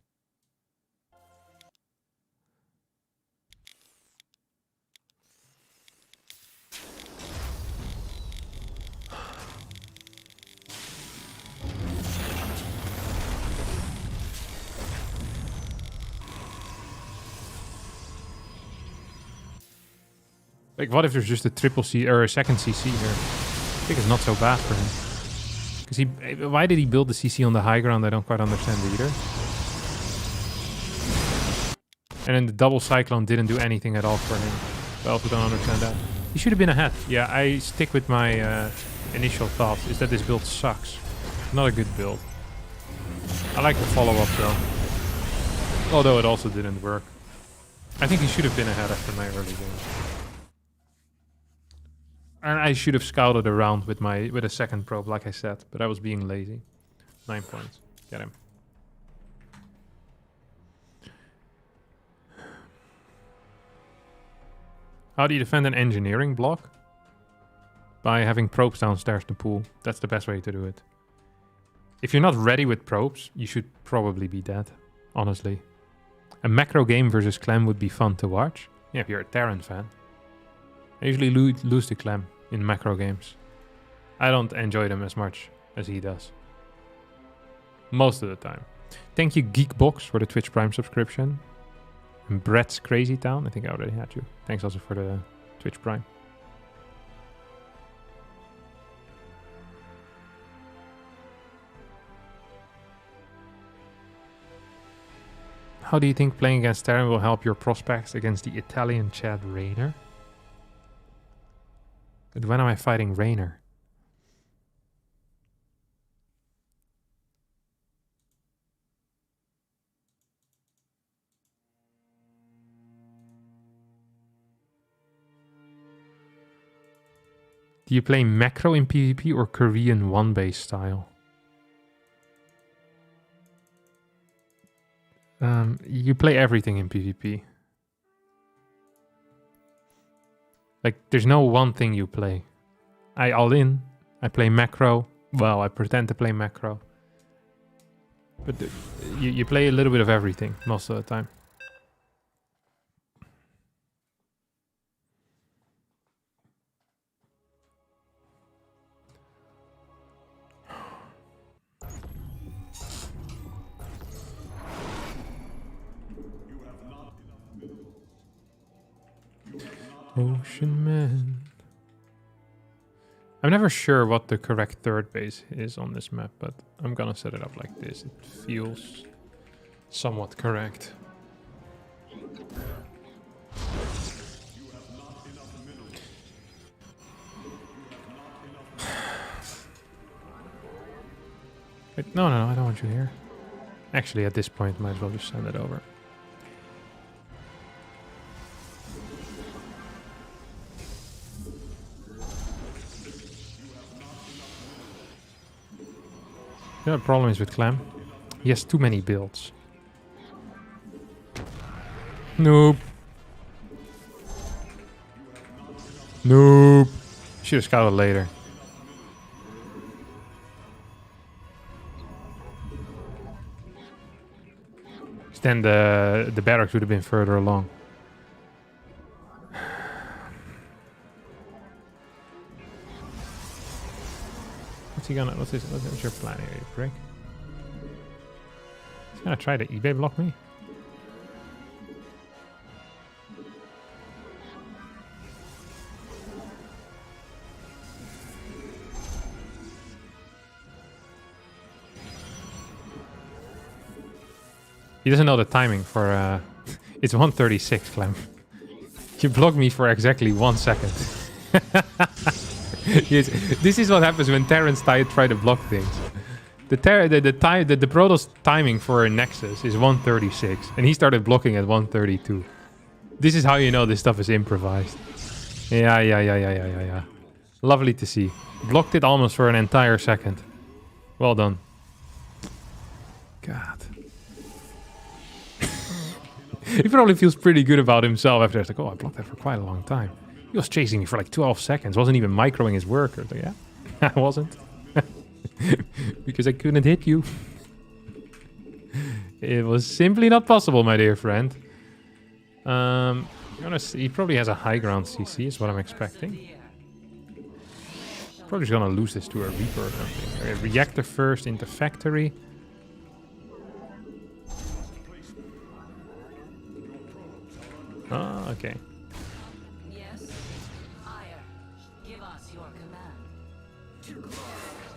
Like, what if there's just a triple C or a second CC here? I think it's not so bad for him. Because why did he build the CC on the high ground? I don't quite understand either. And then the double cyclone didn't do anything at all for him. I also don't understand that. He should have been ahead. Yeah, I stick with my initial thought, is that this build sucks. Not a good build. I like the follow-up though. Although it also didn't work. I think he should have been ahead after my early game. And I should have scouted around with a second probe, like I said, but I was being lazy. 9 points. Get him. How do you defend an engineering block? By having probes downstairs to pool. That's the best way to do it. If you're not ready with probes, you should probably be dead, honestly. A macro game versus Clem would be fun to watch. Yeah, if you're a Terran fan. I usually lose to Clem in macro games. I don't enjoy them as much as he does. Most of the time. Thank you Geekbox for the Twitch Prime subscription. And Brett's Crazy Town, I think I already had you. Thanks also for the Twitch Prime. How do you think playing against Terran will help your prospects against the Italian Chad Rayner? But when am I fighting Rayner? Do you play macro in PvP or Korean one-base style? You play everything in PvP. Like, there's no one thing you play. I all in. I play macro. Well, I pretend to play macro. But you play a little bit of everything most of the time. Ocean Man. I'm never sure what the correct third base is on this map, but I'm gonna set it up like this. It feels somewhat correct. Wait, no, I don't want you here. Actually, at this point, might as well just send it over. Yeah, the problem is with Clem. He has too many builds. Nope. Nope. Should have scouted later. Then the barracks would have been further along. What's he gonna? What's your plan here, you prick? He's gonna try to eBay block me. He doesn't know the timing for. It's 1:36, Clem. You blocked me for exactly 1 second. Yes, this is what happens when Terrans try to block things. The Protoss timing for a Nexus is 1:36, and he started blocking at 1:32. This is how you know this stuff is improvised. Yeah. Lovely to see. Blocked it almost for an entire second. Well done. God. He probably feels pretty good about himself after it's like, oh, I blocked that for quite a long time. He was chasing me for like 12 seconds. Wasn't even microing his worker. Like, yeah, I wasn't. Because I couldn't hit you. It was simply not possible, my dear friend. He probably has a high ground CC, is what I'm expecting. Probably just gonna lose this to a Reaper or something. Okay, reactor first into factory. Oh, okay. Yes, higher. Give us your command.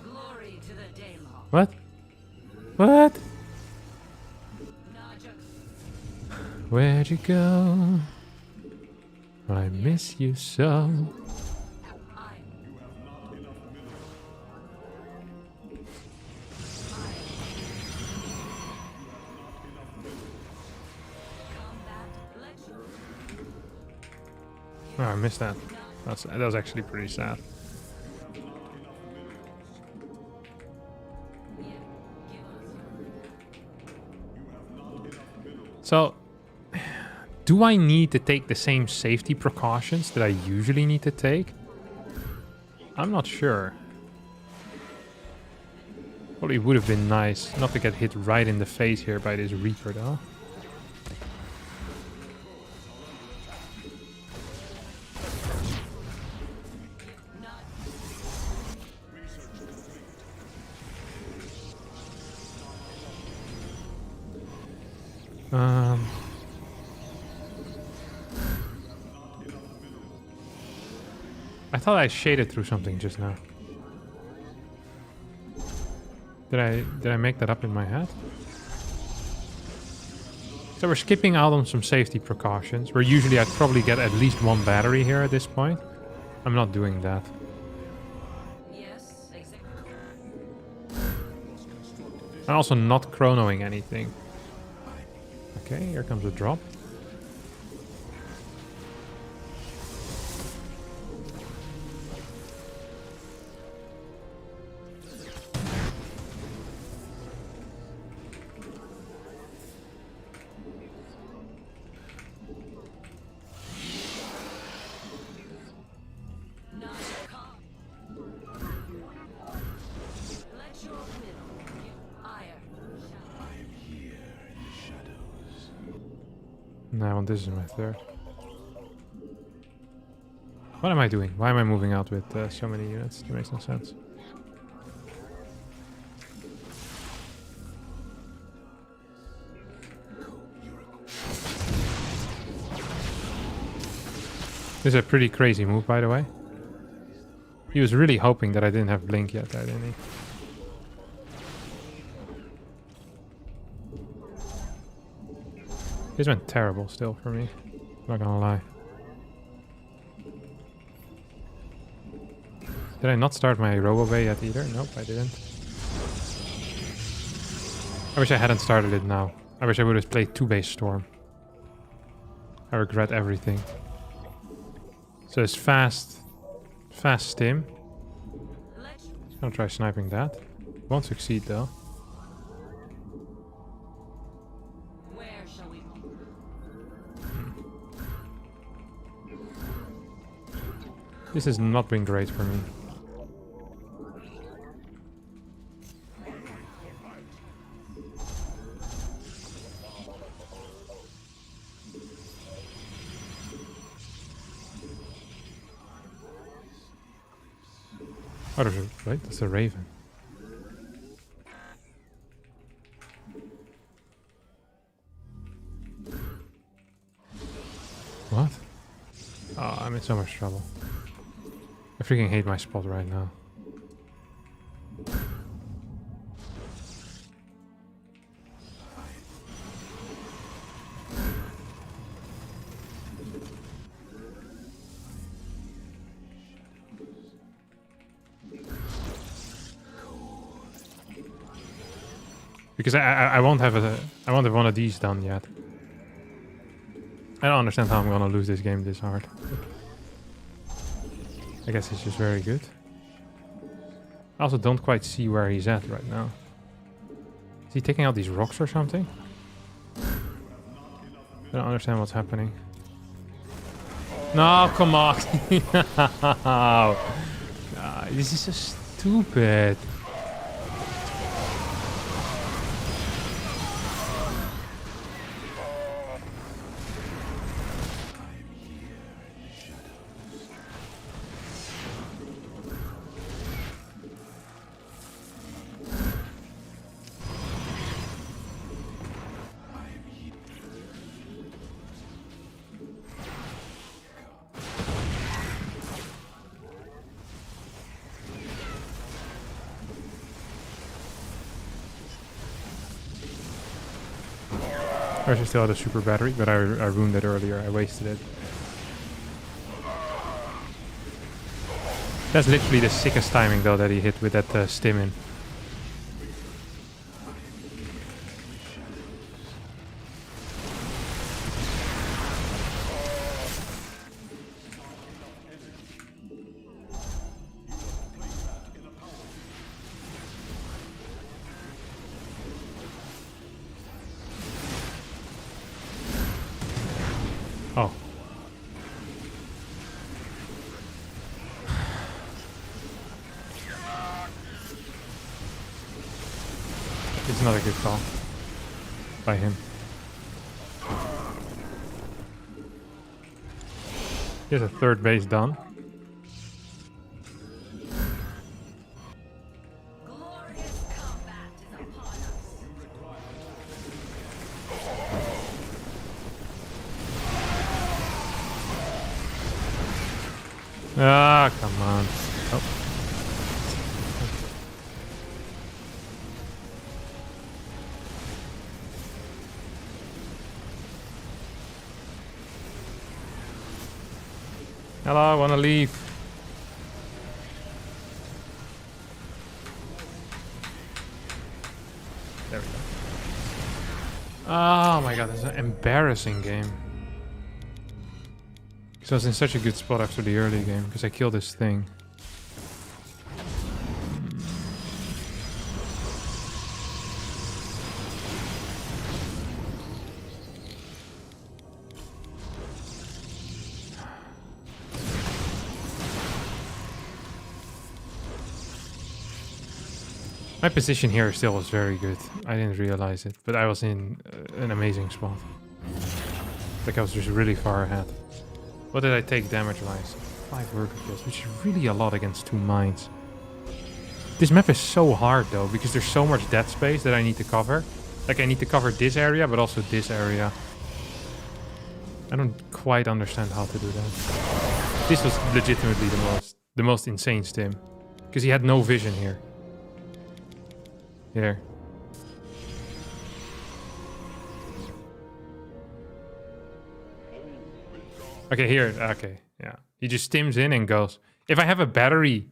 Glory to the Daylong. What? What? Where'd you go? I miss you so. Oh, I missed that. That was actually pretty sad. So, do I need to take the same safety precautions that I usually need to take? I'm not sure. Probably would have been nice not to get hit right in the face here by this Reaper, though. I thought I shaded through something just now. Did I make that up in my head? So we're skipping out on some safety precautions, where usually I'd probably get at least one battery here at this point. I'm not doing that. Yes, exactly. I'm also not chronoing anything. Okay, here comes a drop. No, this is my third. What am I doing? Why am I moving out with so many units? That makes no sense. This is a pretty crazy move, by the way. He was really hoping that I didn't have Blink yet, didn't he? This went terrible still for me. Not gonna lie. Did I not start my Robo Bay yet either? Nope, I didn't. I wish I hadn't started it now. I wish I would have played 2-base Storm. I regret everything. So it's fast stim. I'll try sniping that. Won't succeed though. Where shall we? This has not been great for me. Oh, there's a, wait, that's a raven. What? Oh, I'm in so much trouble. I freaking hate my spot right now. Because I won't have one of these done yet. I don't understand how I'm gonna lose this game this hard. I guess it's just very good. I also don't quite see where he's at right now. Is he taking out these rocks or something? I don't understand what's happening. No, come on! No. This is so stupid. I actually still had a super battery, but I ruined it earlier. I wasted it. That's literally the sickest timing though that he hit with that stim in. Oh. It's not a good call by him. He has a third base done. Glorious combat is upon us. Ah, come on. Oh. Hello, I wanna leave. There we go. Oh my god, that's an embarrassing game. So I was in such a good spot after the early game, because I killed this thing. My position here still was very good. I didn't realize it, but I was in an amazing spot. Like I was just really far ahead. What did I take damage-wise? 5 worker kills, which is really a lot against 2 mines. This map is so hard though, because there's so much dead space that I need to cover. Like I need to cover this area, but also this area. I don't quite understand how to do that. This was legitimately the most insane stim. Because he had no vision here. Here. Okay, here. Okay, yeah. He just stims in and goes. If I have a battery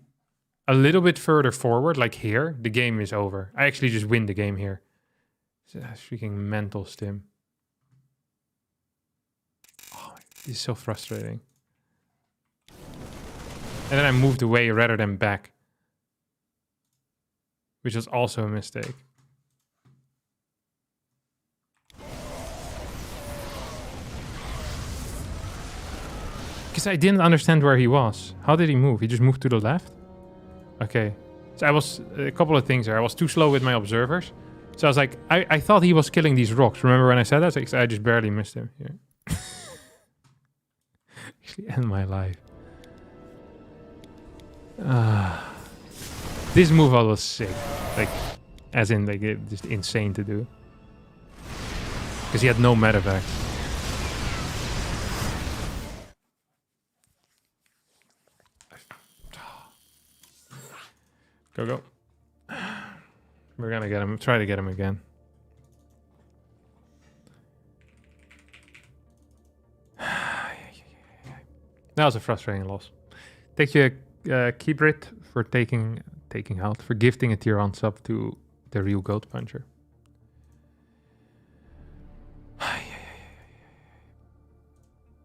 a little bit further forward, like here, the game is over. I actually just win the game here. It's a freaking mental stim. Oh, this is so frustrating. And then I moved away rather than back. Which was also a mistake. Because I didn't understand where he was. How did he move? He just moved to the left? Okay. So I was... A couple of things there. I was too slow with my observers. So I was like... I thought he was killing these rocks. Remember when I said that? Like, I just barely missed him. Here. Actually end my life. This move was sick. Like... As in, like, just insane to do. Because he had no medevac. Go, go. We're gonna get him. Try to get him again. That was a frustrating loss. Thank you, Kibrit, for taking out, for gifting a tier on sub to the real goat puncher.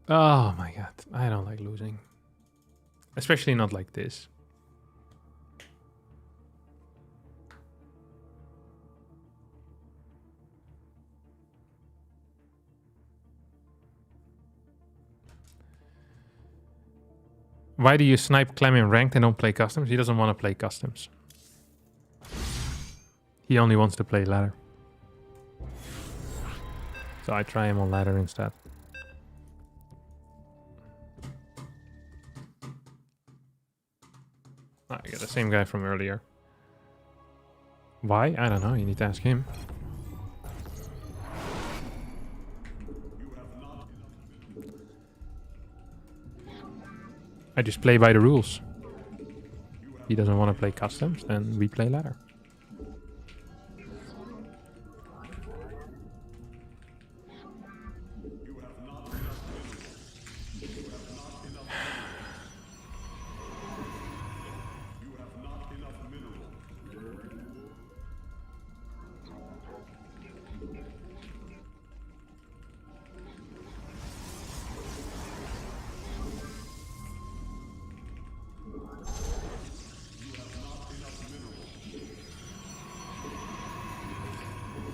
Oh my god, I don't like losing. Especially not like this. Why do you snipe Clem in ranked and don't play customs? He doesn't want to play customs. He only wants to play ladder. So I try him on ladder instead. I get the same guy from earlier. Why? I don't know. You need to ask him. I just play by the rules. He doesn't want to play customs, then we play ladder.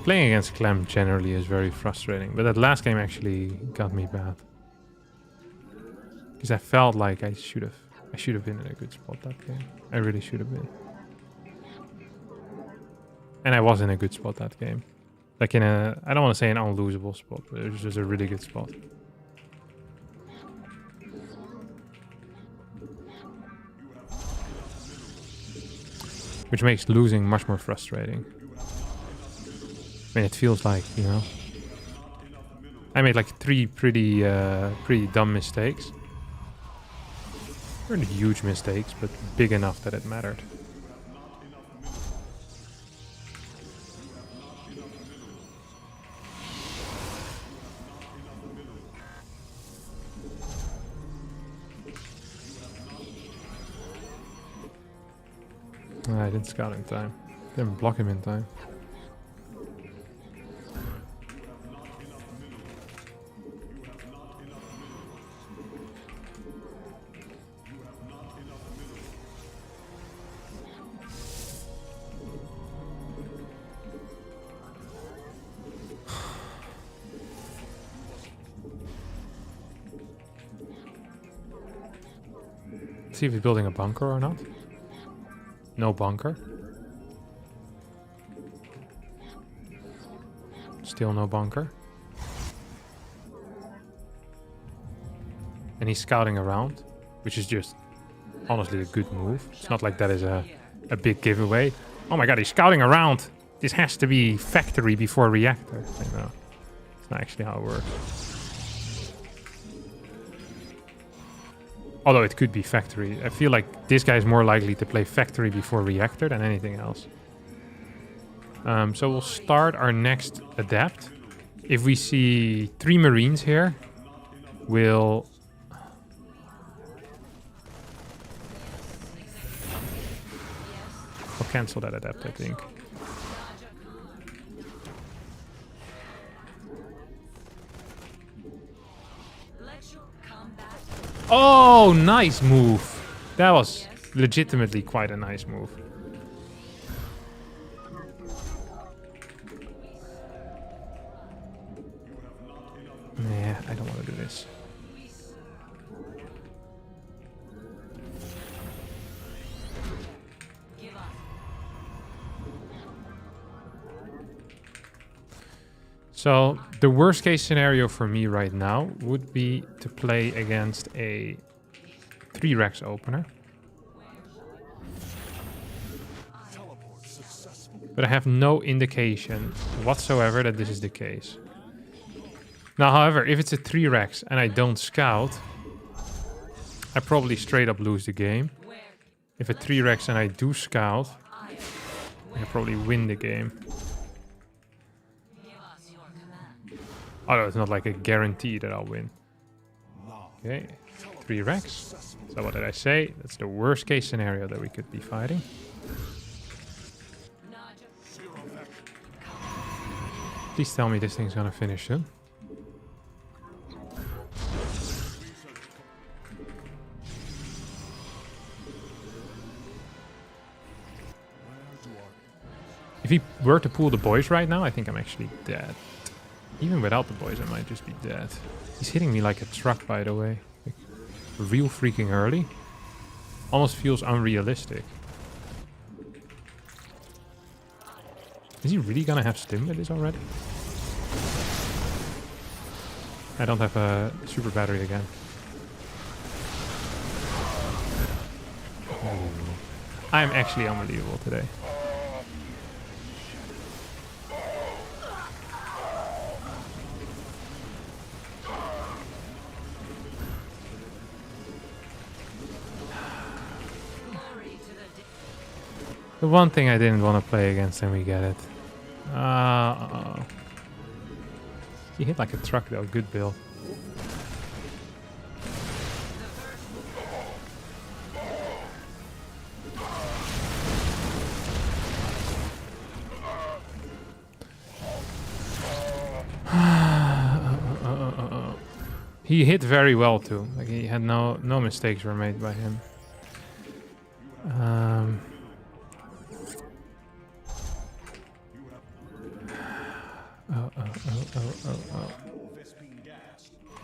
Playing against Clem generally is very frustrating, but that last game actually got me bad. Because I felt like I should have been in a good spot that game. I really should have been. And I was in a good spot that game. Like in a, I don't want to say an unlosable spot, but it was just a really good spot. Which makes losing much more frustrating. I mean, it feels like, you know, I made like 3 pretty dumb mistakes. Weren't huge mistakes, but big enough that it mattered. I didn't scout in time. Didn't block him in time. See if he's building a bunker or not. No bunker. Still no bunker. and he's scouting around, which is just honestly a good move. It's not like that is a big giveaway. Oh my god, he's scouting around. This has to be factory before reactor. I know. It's not actually how it works. Although it could be factory. I feel like this guy is more likely to play factory before reactor than anything else. So we'll start our next adapt. If we see 3 marines here, we'll cancel that adapt, I think. Oh, nice move. That was legitimately quite a nice move. Nah, I don't want to do this. So the worst case scenario for me right now would be to play against a 3 Rex opener. But I have no indication whatsoever that this is the case. Now, however, if it's a 3 Rex and I don't scout, I probably straight up lose the game. If a 3 Rex and I do scout, I probably win the game. Although it's not like a guarantee that I'll win. Okay, 3 Rex. So what did I say? That's the worst case scenario that we could be fighting. Please tell me this thing's gonna finish soon. If he were to pull the boys right now, I think I'm actually dead. Even without the boys, I might just be dead. He's hitting me like a truck, by the way. Like, real freaking early. Almost feels unrealistic. Is he really gonna have stim with this already? I don't have a super battery again. I'm actually unbelievable today. The one thing I didn't want to play against, and we get it. He hit like a truck though, good build. He hit very well too. Like he had no mistakes were made by him.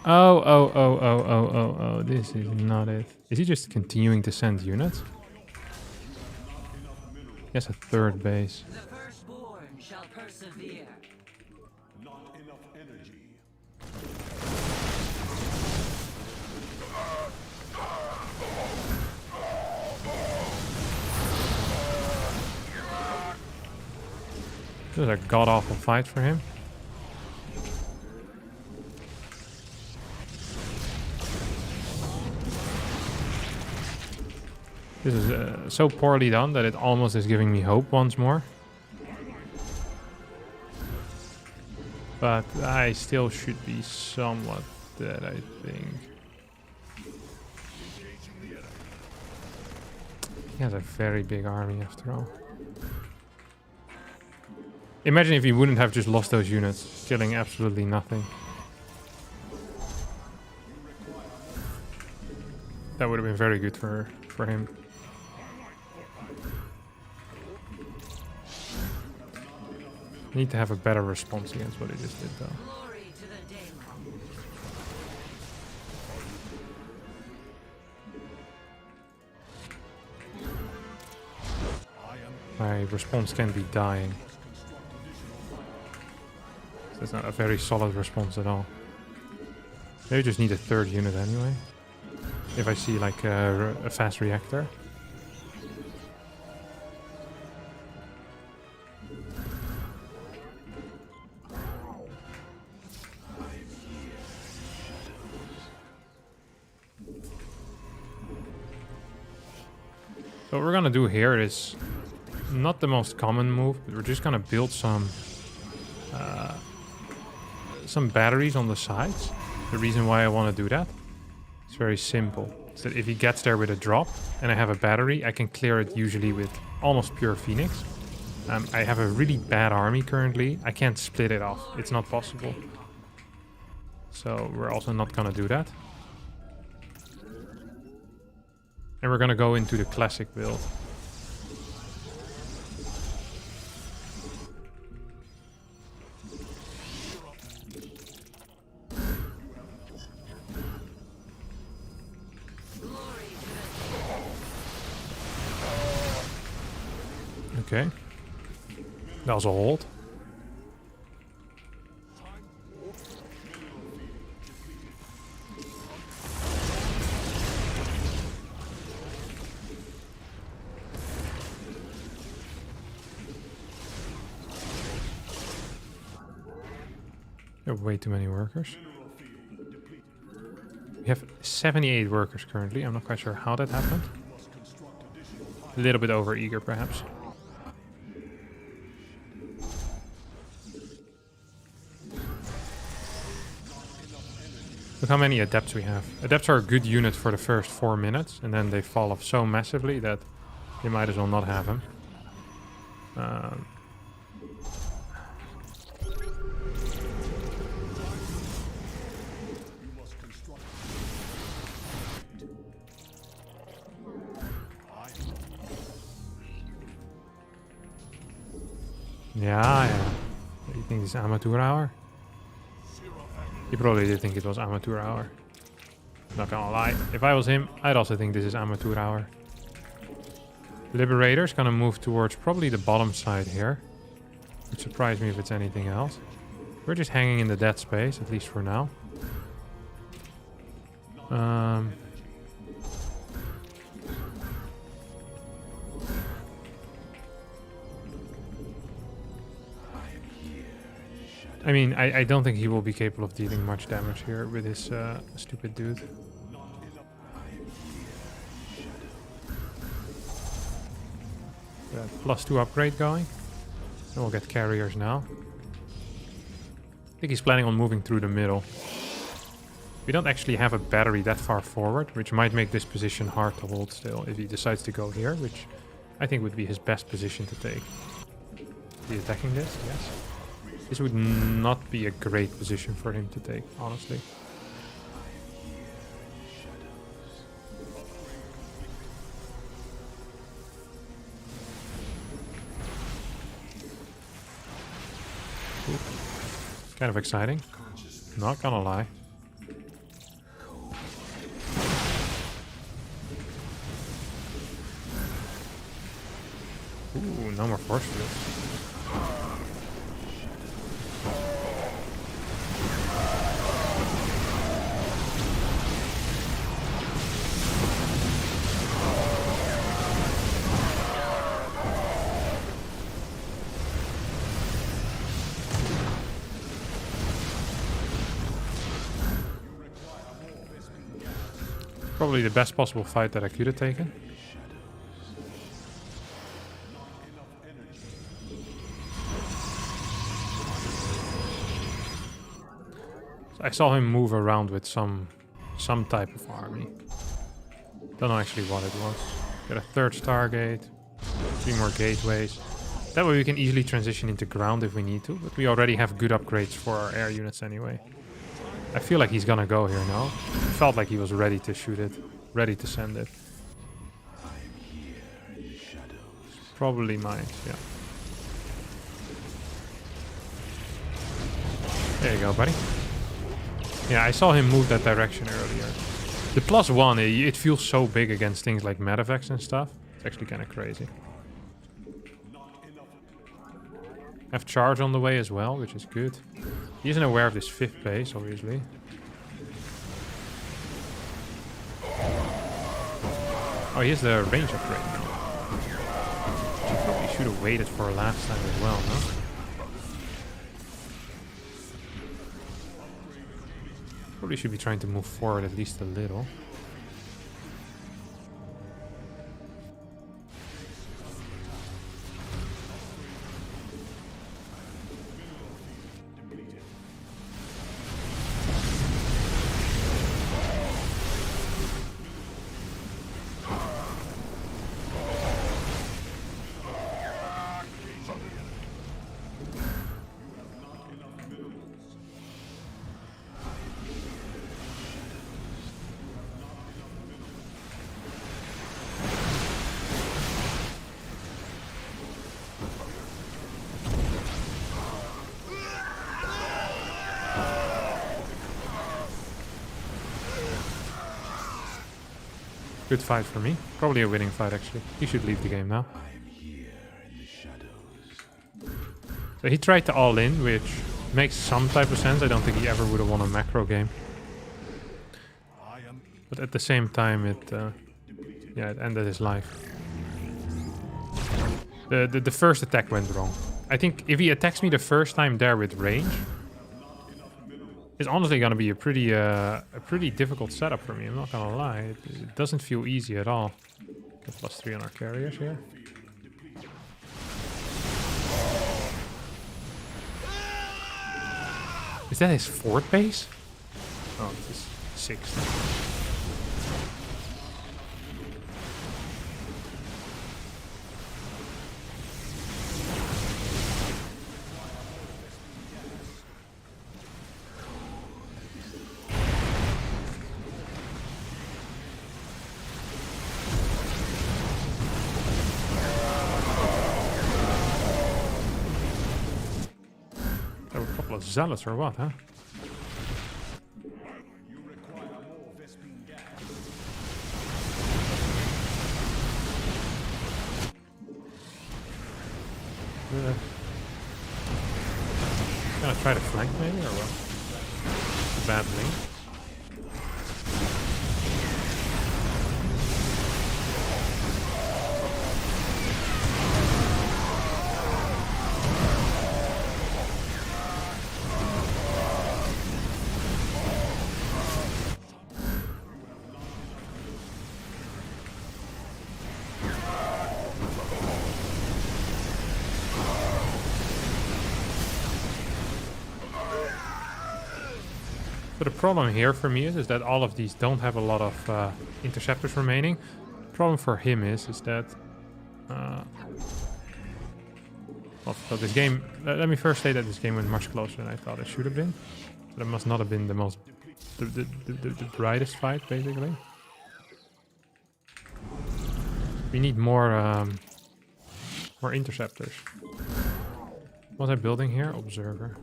Oh, this is not it. Is he just continuing to send units? He has a 3rd base. The firstborn shall persevere. Not enough energy. This is a god-awful fight for him. This is so poorly done that it almost is giving me hope once more. But I still should be somewhat dead, I think. He has a very big army after all. Imagine if he wouldn't have just lost those units, killing absolutely nothing. That would have been very good for him. Need to have a better response against what he just did though. Glory to the Daemon. My response can be dying. So it's not a very solid response at all. Maybe just need a 3rd unit anyway. if I see like a fast reactor. So what we're gonna do here is not the most common move, but we're just gonna build some batteries on the sides. The reason why I want to do that is very simple. It's that if he gets there with a drop and I have a battery, I can clear it usually with almost pure Phoenix. I have a really bad army currently. I can't split it off. It's not possible. So we're also not gonna do that. And we're gonna go into the classic build. Okay. That was a hold. We have way too many workers. We have 78 workers currently. I'm not quite sure how that happened. A little bit over eager, perhaps. Look how many adepts we have. Adepts are a good unit for the first 4 minutes, and then they fall off so massively that you might as well not have them. Yeah. You think this is amateur hour? You probably did think it was amateur hour. Not gonna lie. If I was him, I'd also think this is amateur hour. Liberator's gonna move towards probably the bottom side here. Would surprise me if it's anything else. We're just hanging in the dead space, at least for now. I mean, I don't think he will be capable of dealing much damage here with his stupid dude. +2 upgrade going. And we'll get carriers now. I think he's planning on moving through the middle. We don't actually have a battery that far forward, which might make this position hard to hold still if he decides to go here, which I think would be his best position to take. Is he attacking this? Yes. This would not be a great position for him to take, honestly. Ooh. Kind of exciting. Not gonna lie. Ooh, no more force fields. Probably the best possible fight that I could have taken. So I saw him move around with some type of army. Don't know actually what it was. Got a 3rd Stargate, 3 more gateways. That way we can easily transition into ground if we need to, but we already have good upgrades for our air units anyway. I feel like he's gonna go here now. It felt like he was ready to shoot it, ready to send it. Probably mines, yeah. There you go, buddy. Yeah, I saw him move that direction earlier. The +1, it feels so big against things like Medevacs and stuff. It's actually kind of crazy. Have charge on the way as well, which is good. He isn't aware of this 5th base, obviously. Oh, he has the range upgrade now. Probably should have waited for last time as well, no? Probably should be trying to move forward at least a little. Good fight for me. Probably a winning fight, actually. He should leave the game now. So he tried to all-in, which makes some type of sense. I don't think he ever would have won a macro game. But at the same time, it ended his life. The first attack went wrong. I think if he attacks me the first time there with range, it's honestly gonna be a pretty difficult setup for me. I'm not gonna lie. It doesn't feel easy at all. Get +3 on our carriers here. Is that his 4th base? Oh, it's his 6th. Zealots or what, huh? Gonna try to flank maybe or what? Bad link. So the problem here for me is that all of these don't have a lot of interceptors remaining. The problem for him is that... well, so this game... Let me first say that this game went much closer than I thought it should have been. So it must not have been the most... the brightest fight, basically. We need more interceptors. What am I building here? Observer.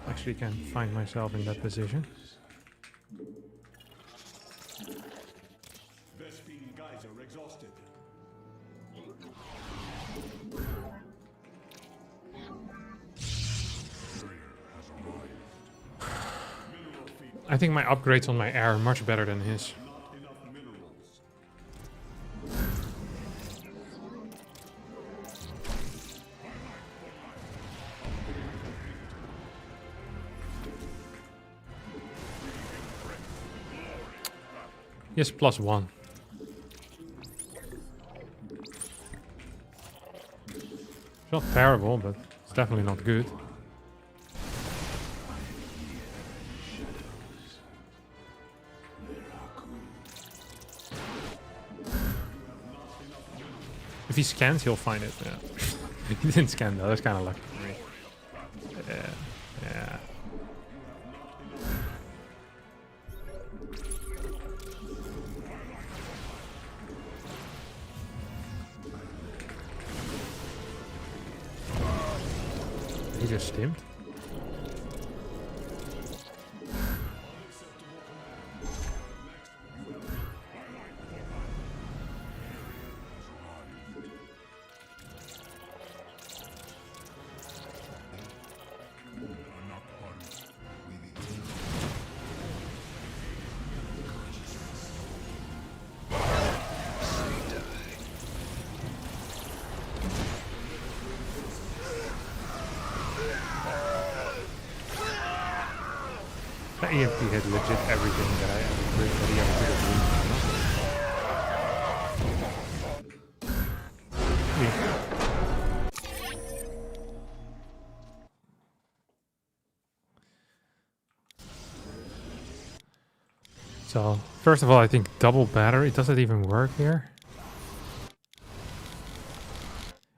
Actually can find myself in that position. I think my upgrades on my air are much better than his. Yes, +1. It's not terrible, but it's definitely not good. If he scans, he'll find it. Yeah. He didn't scan though. That's kind of lucky for me. Yeah. He just stimmed. EMP hit legit everything that he ever could have So, first of all, I think double battery, does it even work here?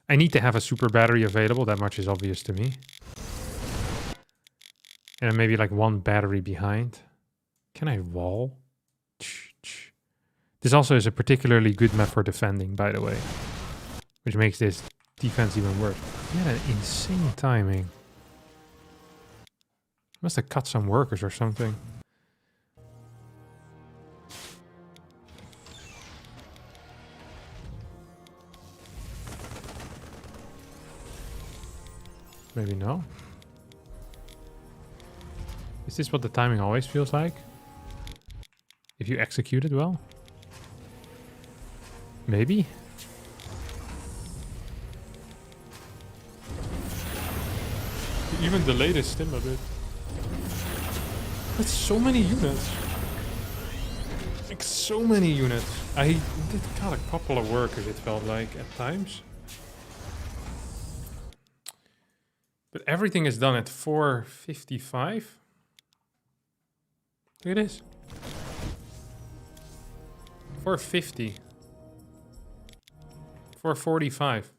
I need to have a super battery available, that much is obvious to me. And maybe like one battery behind. Can I wall? This also is a particularly good map for defending, by the way. Which makes this defense even worse. He had an insane timing. Must have cut some workers or something. Maybe no. Is this what the timing always feels like? If you execute it well? Maybe? Even the latest stim a bit. That's so many units. Like so many units. I did got a couple of workers, it felt like, at times. But everything is done at 455. Look at this. 450. 445.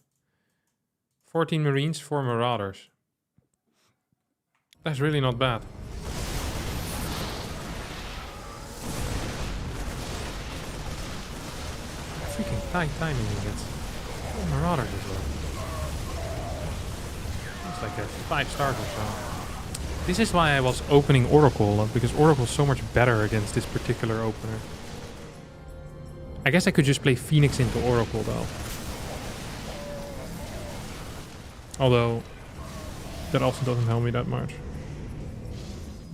14 Marines, 4 Marauders. That's really not bad. Freaking tight timing against 4 Marauders as well. It's like a 5 stars or so. This is why I was opening Oracle, because Oracle's so much better against this particular opener. I guess I could just play Phoenix into Oracle though. Although, that also doesn't help me that much.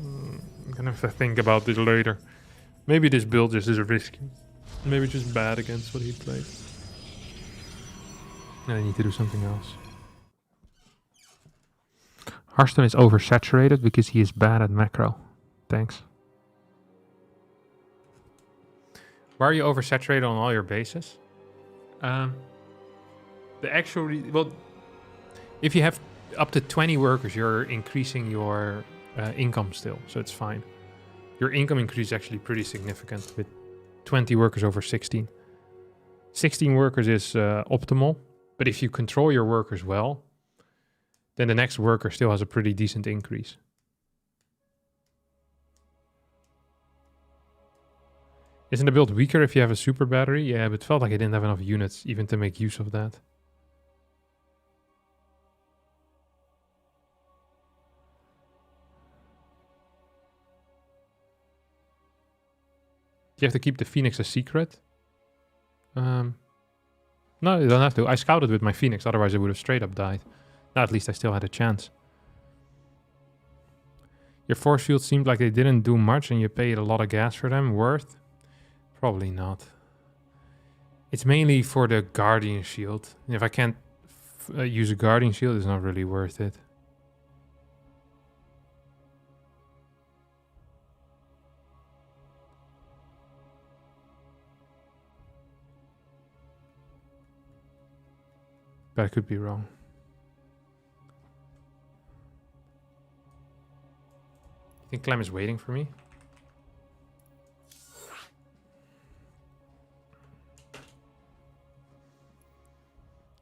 I'm gonna have to think about this later. Maybe this build just is risky. Maybe just bad against what he played. And I need to do something else. Harstem is oversaturated because he is bad at macro. Thanks. Why are you oversaturated on all your bases? The actual... well, if you have up to 20 workers, you're increasing your income still, so it's fine. Your income increase is actually pretty significant with 20 workers over 16. 16 workers is optimal, but if you control your workers well, then the next worker still has a pretty decent increase. Isn't the build weaker if you have a super battery? Yeah, but it felt like I didn't have enough units even to make use of that. Do you have to keep the Phoenix a secret? No, you don't have to. I scouted with my Phoenix, otherwise it would have straight up died. Now at least I still had a chance. Your force field seemed like they didn't do much and you paid a lot of gas for them. Worth? Probably not. It's mainly for the Guardian Shield. And if I can't use a Guardian Shield, it's not really worth it. But I could be wrong. You think Clem is waiting for me?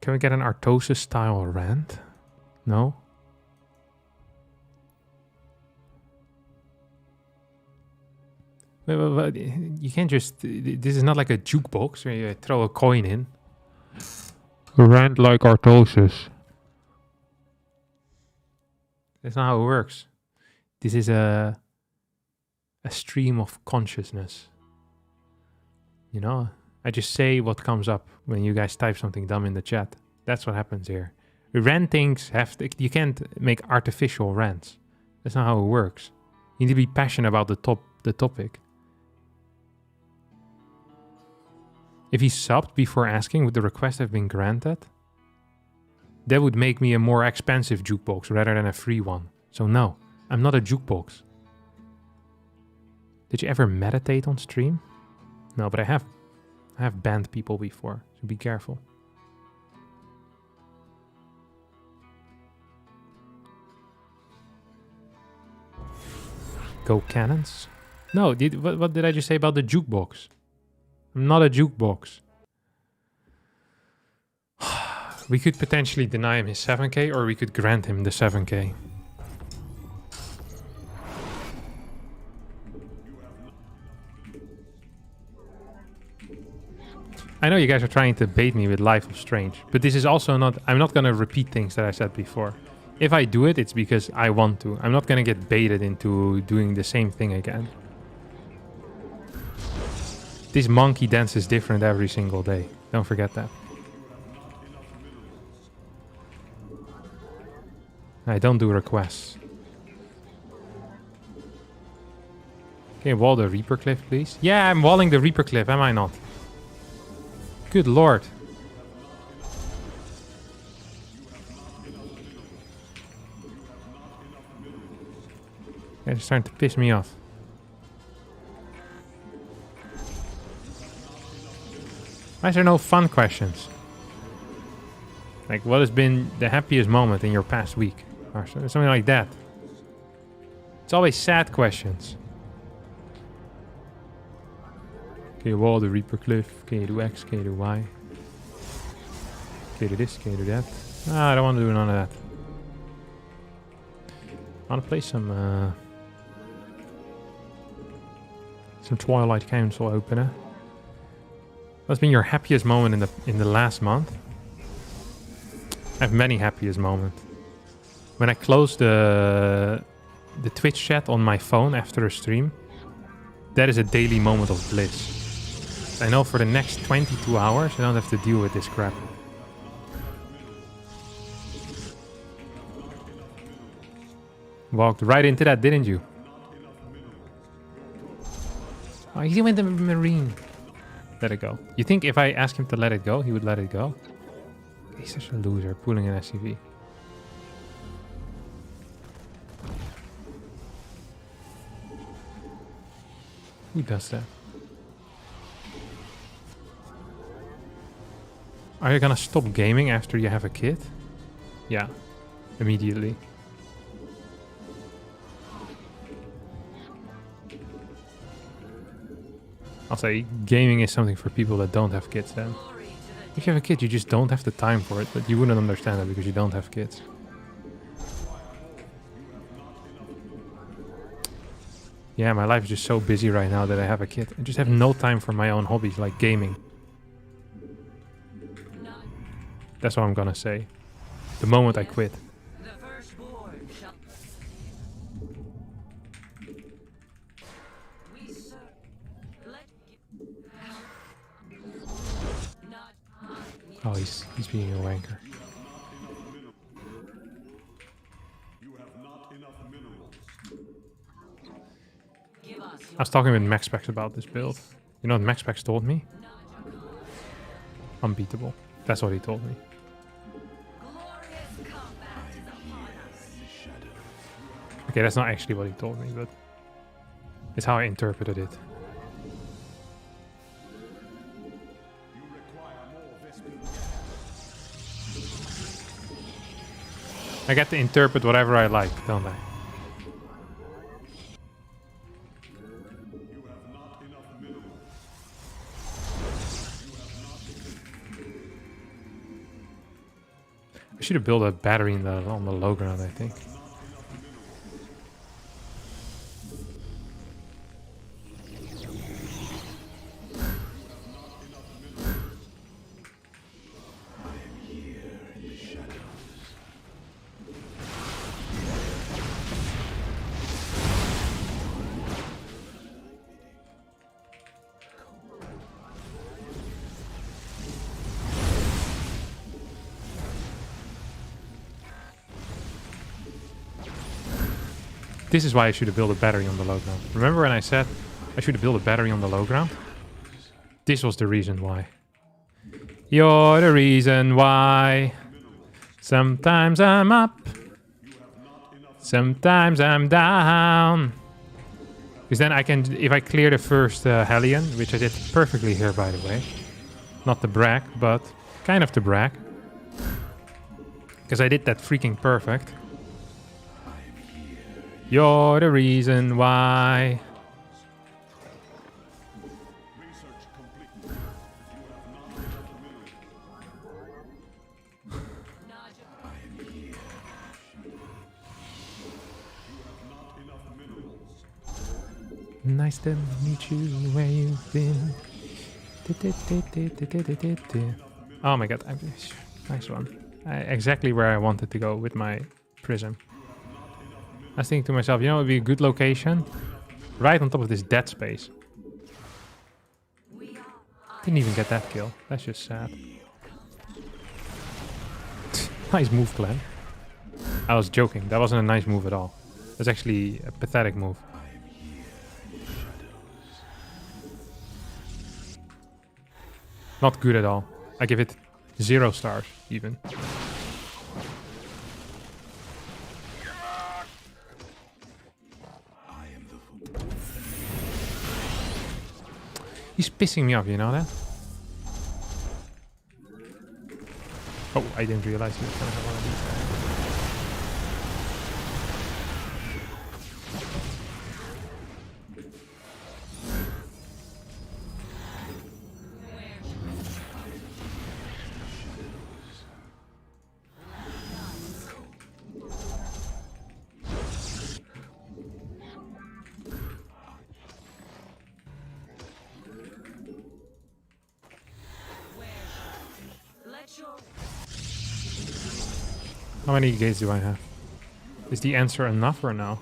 Can we get an Artosis style rant? No? But you can't just... This is not like a jukebox where you throw a coin in. Rant like Artosis. That's not how it works. This is a stream of consciousness. You know? I just say what comes up when you guys type something dumb in the chat. That's what happens here. Rantings have to, you can't make artificial rants. That's not how it works. You need to be passionate about the topic. If he subbed before asking, would the request have been granted? That would make me a more expensive jukebox rather than a free one. So no, I'm not a jukebox. Did you ever meditate on stream? No, but I have banned people before, so be careful. Go cannons? No, what did I just say about the jukebox? I'm not a jukebox. We could potentially deny him his 7k, or we could grant him the 7k. I know you guys are trying to bait me with Life of Strange, but this is also not... I'm not gonna repeat things that I said before. If I do it, it's because I want to. I'm not gonna get baited into doing the same thing again. This monkey dance is different every single day. Don't forget that. I don't do requests. Okay, wall the Reaper Cliff, please. Yeah, I'm walling the Reaper Cliff, am I not? Good lord. It's starting to piss me off. Why is there no fun questions? Like, what has been the happiest moment in your past week? Or something like that. It's always sad questions. Can you wall the Reaper Cliff? Can you do X? Can you do Y? Can you do this? Can you do that? Ah, I don't want to do none of that. I want to play some Twilight Council opener. What's been your happiest moment in the last month? I have many happiest moments. When I close the Twitch chat on my phone after a stream, that is a daily moment of bliss. I know for the next 22 hours I don't have to deal with this crap. Walked right into that, didn't you? Oh, he went to Marine. Let it go. You think if I ask him to let it go, he would let it go? He's such a loser, pulling an SCV. Who does that? Are you gonna stop gaming after you have a kid? Yeah, immediately. I'll say gaming is something for people that don't have kids then. If you have a kid, you just don't have the time for it, but you wouldn't understand it because you don't have kids. Yeah, my life is just so busy right now that I have a kid. I just have no time for my own hobbies like gaming. That's what I'm gonna say. The moment I quit. Oh, he's being a wanker. I was talking with MaxPax about this build. You know what MaxPax told me? Unbeatable. That's what he told me. Okay, that's not actually what he told me, but it's how I interpreted it. I get to interpret whatever I like, don't I? I should have built a battery on the low ground, I think. This is why I should have built a battery on the low ground. Remember when I said I should have built a battery on the low ground? This was the reason why. You're the reason why. Sometimes I'm up. Sometimes I'm down. Because then I can, if I clear the first Hellion, which I did perfectly here, by the way. Not to brag, but kind of to brag. Because I did that freaking perfect. You're the reason why. Nice to meet you where you've been. Oh my god, nice one. Exactly where I wanted to go with my prism. I was thinking to myself, you know, it would be a good location. Right on top of this dead space. Didn't even get that kill. That's just sad. Nice move, Clan. I was joking. That wasn't a nice move at all. That's actually a pathetic move. Not good at all. I give it 0 stars, even. He's pissing me off, you know that? Oh, I didn't realize he was gonna have one of these. How many gates do I have? Is the answer enough or no?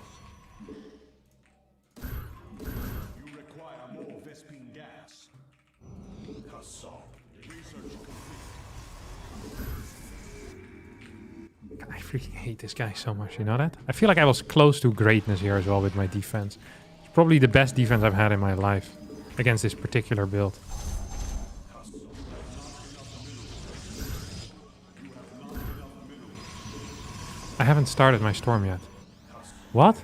I freaking hate this guy so much, you know that? I feel like I was close to greatness here as well with my defense. It's probably the best defense I've had in my life against this particular build. I haven't started my storm yet. What?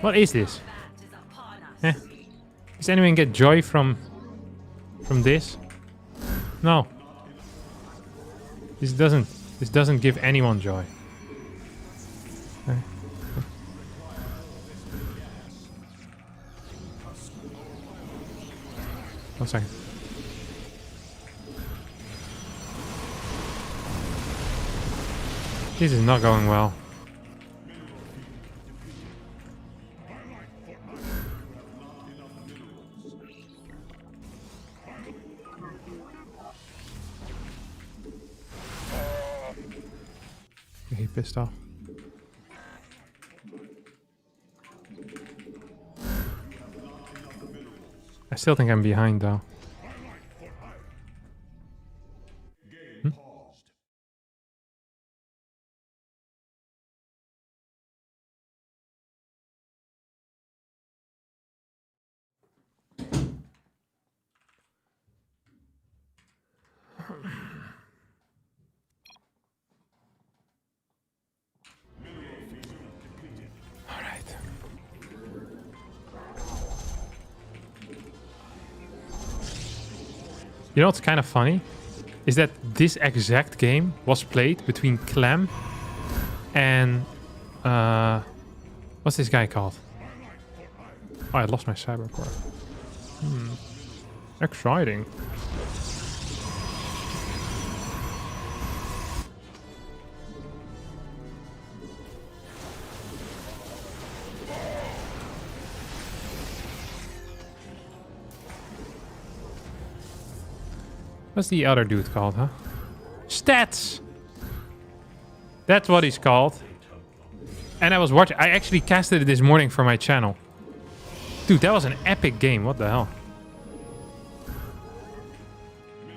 What is this? Eh? Does anyone get joy from this? No. This doesn't give anyone joy. Eh. One second. This is not going well. He pissed off. I still think I'm behind though. Hmm? You know what's kind of funny? Is that this exact game was played between Clem and... what's this guy called? Oh, I lost my cyber core. Exciting. What's the other dude called, huh? Stats! That's what he's called. And I was watching... I actually casted it this morning for my channel. Dude, that was an epic game. What the hell?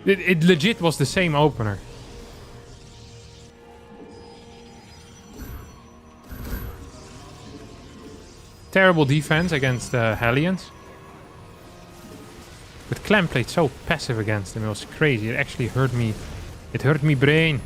It legit was the same opener. Terrible defense against Hellions. But Clem played so passive against him. It was crazy. It actually hurt me. It hurt me brain.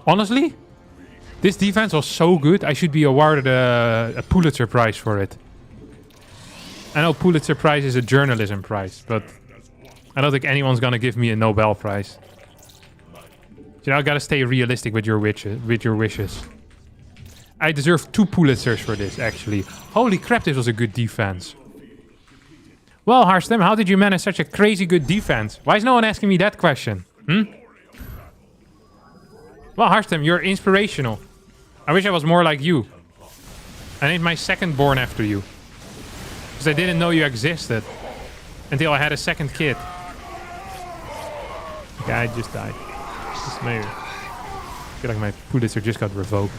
Honestly, this defense was so good, I should be awarded a Pulitzer Prize for it. I know Pulitzer Prize is a journalism prize, but I don't think anyone's gonna give me a Nobel Prize. You know, I gotta stay realistic with your wishes. I deserve 2 Pulitzers for this, actually. Holy crap, this was a good defense. Well, Harstem, how did you manage such a crazy good defense? Why is no one asking me that question? Well, Harstem, you're inspirational. I wish I was more like you. I named my second born after you. Because I didn't know you existed. Until I had a second kid. The guy just died. Just maybe. I feel like my Pulitzer just got revoked.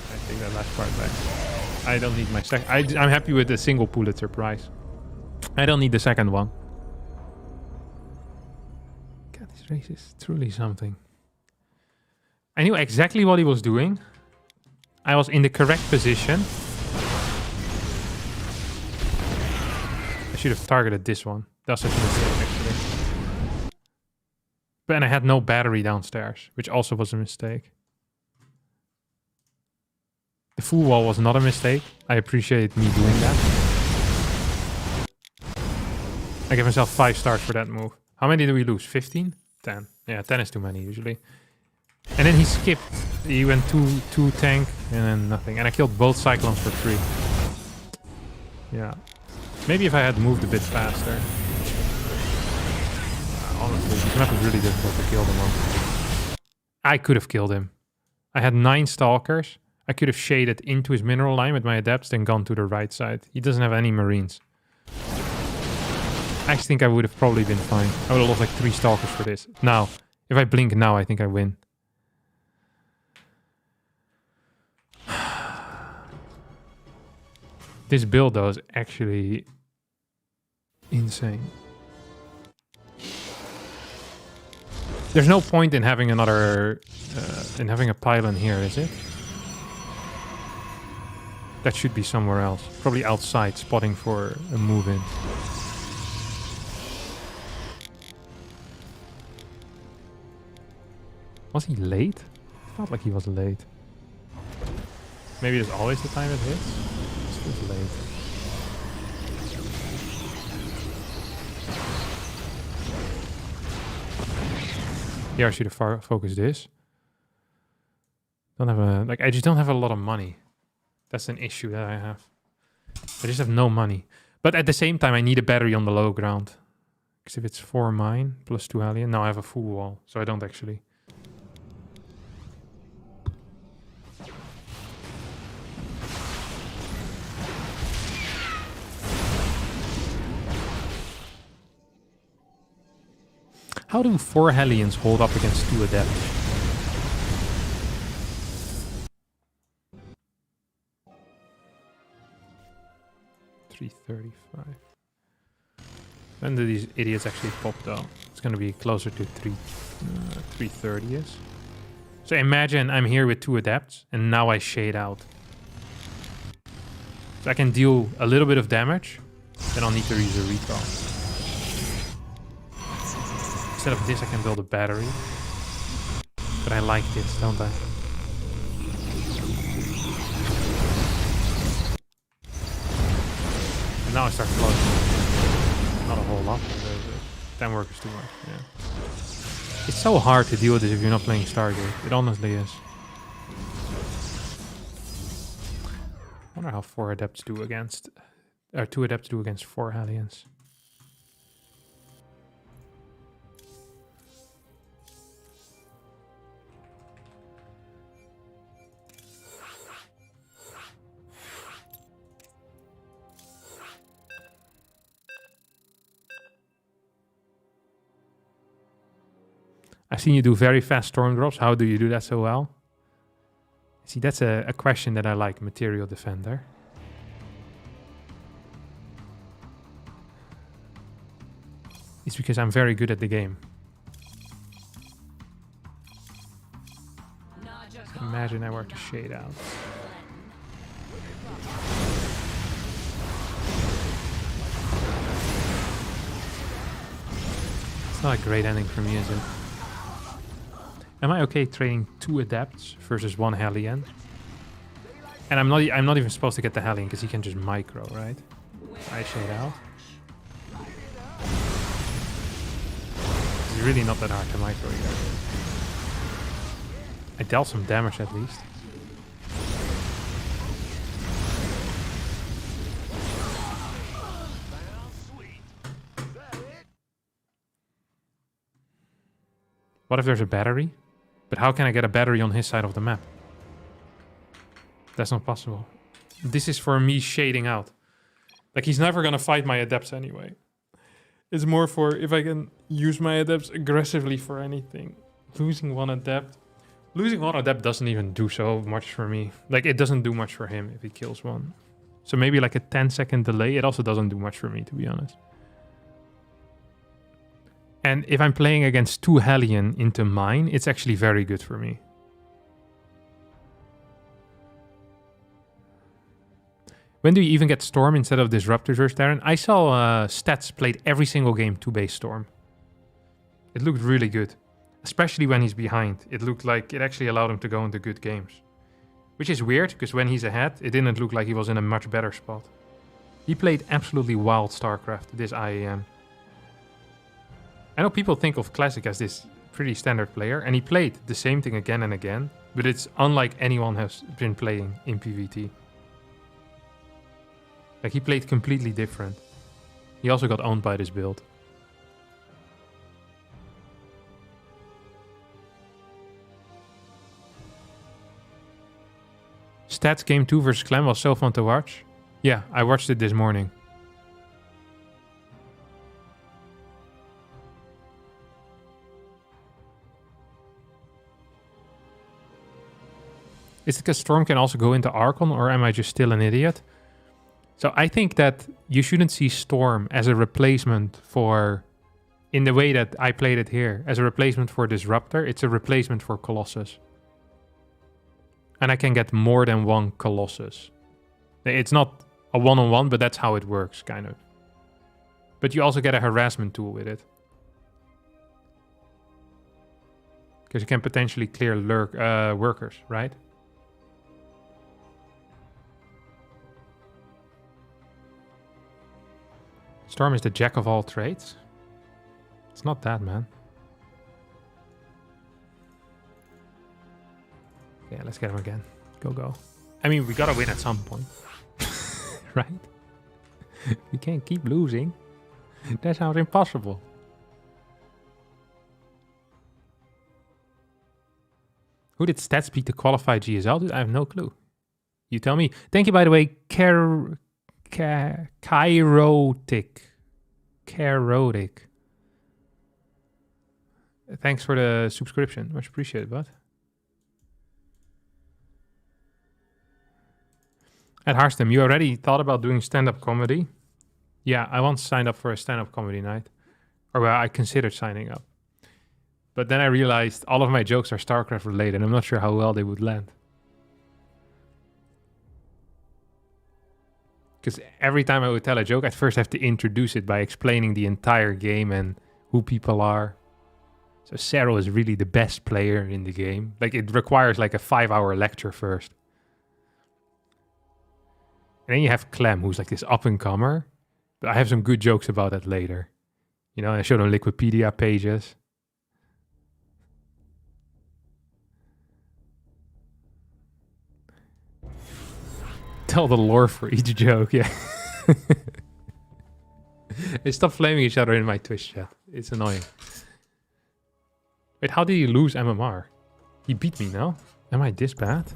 I take that last part back. I don't need my second. I'm happy with a single Pulitzer Prize. I don't need the second one. This race is truly something. I knew exactly what he was doing. I was in the correct position. I should have targeted this one. That's such a mistake, actually. But then I had no battery downstairs, which also was a mistake. The full wall was not a mistake. I appreciate me doing that. I give myself 5 stars for that move. How many did we lose? 15? 10. Yeah, 10 is too many usually. And then he skipped. He went 2 tank and then nothing. And I killed both Cyclones for 3. Yeah. Maybe if I had moved a bit faster. Honestly, this map is really difficult to kill them on. I could have killed him. I had 9 Stalkers. I could have shaded into his mineral line with my Adepts, then gone to the right side. He doesn't have any Marines. I actually think I would have probably been fine. I would have lost like 3 Stalkers for this. Now, if I blink now, I think I win. This build, though, is actually insane. There's no point in having another... in having a pylon here, is it? That should be somewhere else. Probably outside, spotting for a move-in. Was he late? I felt like he was late. Maybe it's always the time it hits. It's just late. Here I should have focused this. Don't have a I just don't have a lot of money. That's an issue that I have. I just have no money. But at the same time, I need a battery on the low ground. Because if it's 4 mine plus 2 alien, now I have a full wall, so I don't actually. How do 4 Hellions hold up against 2 Adepts? $335. When do these idiots actually pop though? It's gonna be closer to 330 is. So imagine I'm here with 2 Adepts and now I shade out. So I can deal a little bit of damage, then I'll need to use a recall. Instead of this, I can build a battery. But I like this, don't I? Now I start closing. Not a whole lot, but 10 workers too much, yeah. It's so hard to deal with this if you're not playing Stargate. It honestly is. I wonder how 4 adepts do against... Or 2 adepts do against 4 Hellions. I've seen you do very fast storm drops. How do you do that so well? See, that's a question that I like, Material Defender. It's because I'm very good at the game. Imagine I were to shade out. It's not a great ending for me, is it? Am I okay trading 2 adepts versus 1 Hellion? And I'm not even supposed to get the Hellion because he can just micro, right? I shade out. It's really not that hard to micro here. I dealt some damage at least. What if there's a battery? But how can I get a battery on his side of the map? That's not possible. This is for me shading out. Like, he's never gonna fight my adepts anyway. It's more for if I can use my adepts aggressively for anything. Losing 1 adept. Losing 1 adept doesn't even do so much for me. Like, it doesn't do much for him if he kills 1. So maybe like a 10-second delay, it also doesn't do much for me, to be honest. And if I'm playing against 2 Hellion into mine, it's actually very good for me. When do you even get Storm instead of Disruptor versus Darren? I saw Stats played every single game 2-base Storm. It looked really good. Especially when he's behind. It looked like it actually allowed him to go into good games. Which is weird, because when he's ahead, it didn't look like he was in a much better spot. He played absolutely wild StarCraft, this IAM. I know people think of Classic as this pretty standard player, and he played the same thing again and again, but it's unlike anyone has been playing in PvT. Like, he played completely different. He also got owned by this build. Stats Game 2 versus Clem was so fun to watch. Yeah, I watched it this morning. Is it because Storm can also go into Archon, or am I just still an idiot? So I think that you shouldn't see Storm as a replacement for, in the way that I played it here, as a replacement for Disruptor. It's a replacement for Colossus. And I can get more than 1 Colossus. It's not a one-on-one, but that's how it works, kind of. But you also get a harassment tool with it. Because you can potentially clear workers, right? Storm is the jack of all trades. It's not that, man. Yeah, let's get him again. Go, go. I mean, we gotta win at some point. Right? We can't keep losing. That sounds impossible. Who did Stats beat to qualify GSL? Dude, I have no clue. You tell me. Thank you, by the way, Kairotic. Thanks for the subscription. Much appreciated, bud. At Harstem, you already thought about doing stand-up comedy? Yeah, I once signed up for a stand-up comedy night. Or well, I considered signing up. But then I realized all of my jokes are StarCraft related. I'm not sure how well they would land. Because every time I would tell a joke, I'd first have to introduce it by explaining the entire game and who people are. So Cero is really the best player in the game. Like, it requires like a 5-hour lecture first. And then you have Clem, who's like this up-and-comer. But I have some good jokes about that later. You know, I showed them Wikipedia pages. Tell the lore for each joke, yeah. They stop flaming each other in my Twitch chat. It's annoying. Wait, how did he lose MMR? He beat me now? Am I this bad?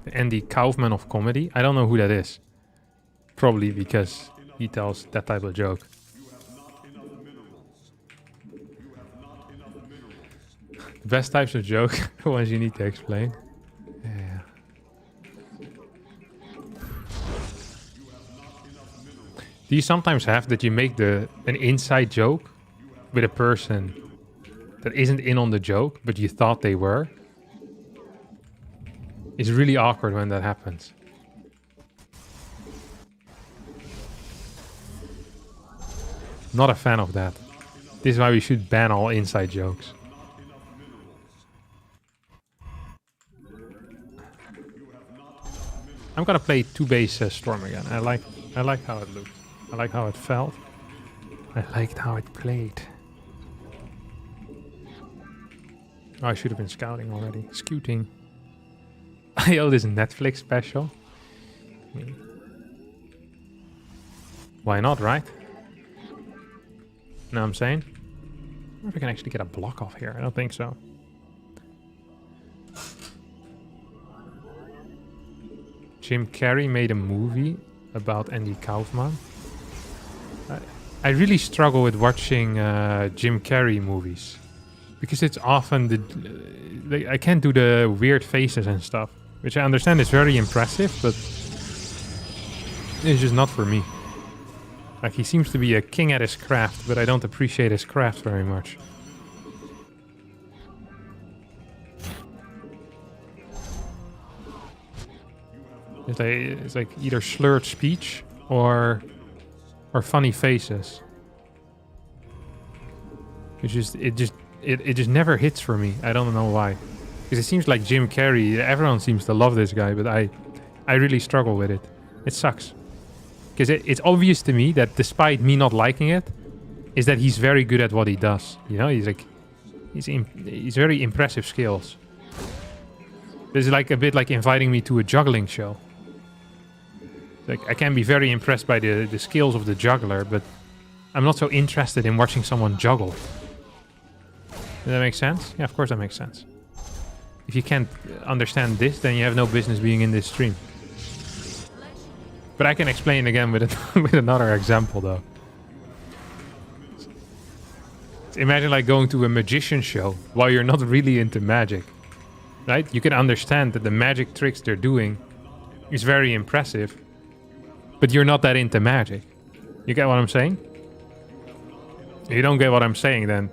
The Andy Kaufman of comedy? I don't know who that is. Probably because he tells that type of joke. The best types of joke, the ones you need to explain. Yeah. Do you sometimes have that you make an inside joke with a person that isn't in on the joke, but you thought they were? It's really awkward when that happens. Not a fan of that. This is why we should ban all inside jokes. I'm gonna play 2-base Storm again. I like how it looked. I like how it felt. I liked how it played. Oh, I should have been scouting already. Scouting. I owe this Netflix special. Why not, right? Know what I'm saying? I wonder if I can actually get a block off here. I don't think so. Jim Carrey made a movie about Andy Kaufman. I really struggle with watching Jim Carrey movies. Because it's often I can't do the weird faces and stuff. Which I understand is very impressive, but it's just not for me. Like, he seems to be a king at his craft, but I don't appreciate his craft very much. It's like either slurred speech or funny faces. It just never hits for me. I don't know why. Because it seems like Jim Carrey, everyone seems to love this guy, but I really struggle with it. It sucks. Because it's obvious to me that despite me not liking it, is that he's very good at what he does. You know, he's very impressive skills. This is like a bit like inviting me to a juggling show. Like, I can be very impressed by the skills of the juggler, but I'm not so interested in watching someone juggle. Does that make sense? Yeah, of course that makes sense. If you can't understand this, then you have no business being in this stream. But I can explain again with another example, though. Imagine like going to a magician show while you're not really into magic. Right? You can understand that the magic tricks they're doing is very impressive, but you're not that into magic. You get what I'm saying? If you don't get what I'm saying, then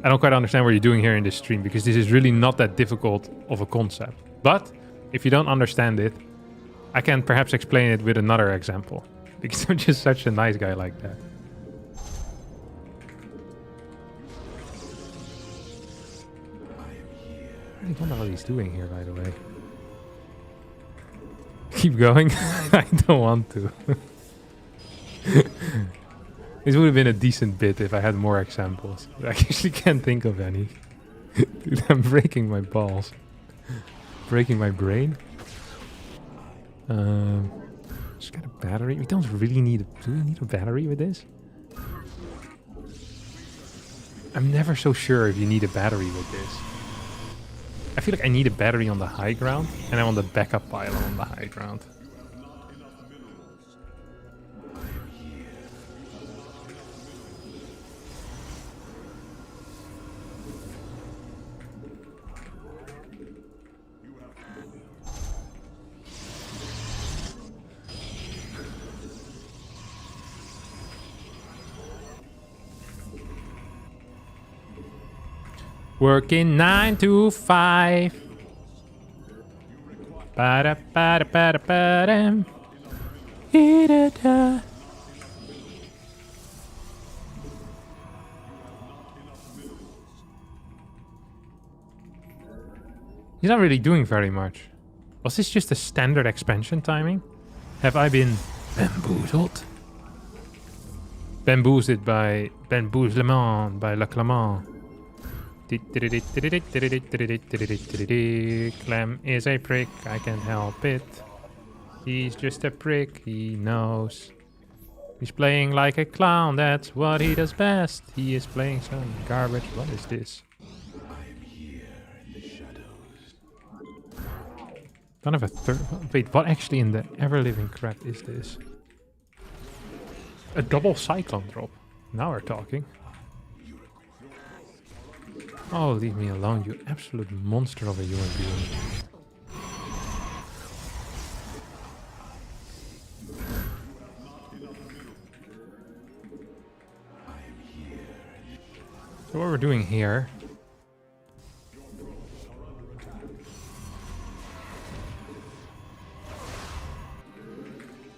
I don't quite understand what you're doing here in this stream, because this is really not that difficult of a concept. But if you don't understand it, I can perhaps explain it with another example, because I'm just such a nice guy like that. I don't know what he's doing here, by the way. Keep going? I don't want to. This would have been a decent bit if I had more examples. I actually can't think of any. Dude, I'm breaking my balls. Breaking my brain. Just got a battery. We don't really need do we need a battery with this? I'm never so sure if you need a battery with this. I feel like I need a battery on the high ground, and I want the backup pylon on the high ground. Working 9 to 5. Ba-da, ba-da, ba-da, ba-da. E-da-da. He's not really doing very much. Was this just a standard expansion timing? Have I been bamboozled? Bamboozled by Bamboozlement by Le Clement. Clem is a prick, I can't help it. He's just a prick, he knows. He's playing like a clown, that's what he does best. He is playing some garbage. What is this? Don't have a third. Wait, what actually in the ever-living crap is this? A double cyclone drop. Now we're talking. Oh, leave me alone, you absolute monster of a human being. So what we're doing here...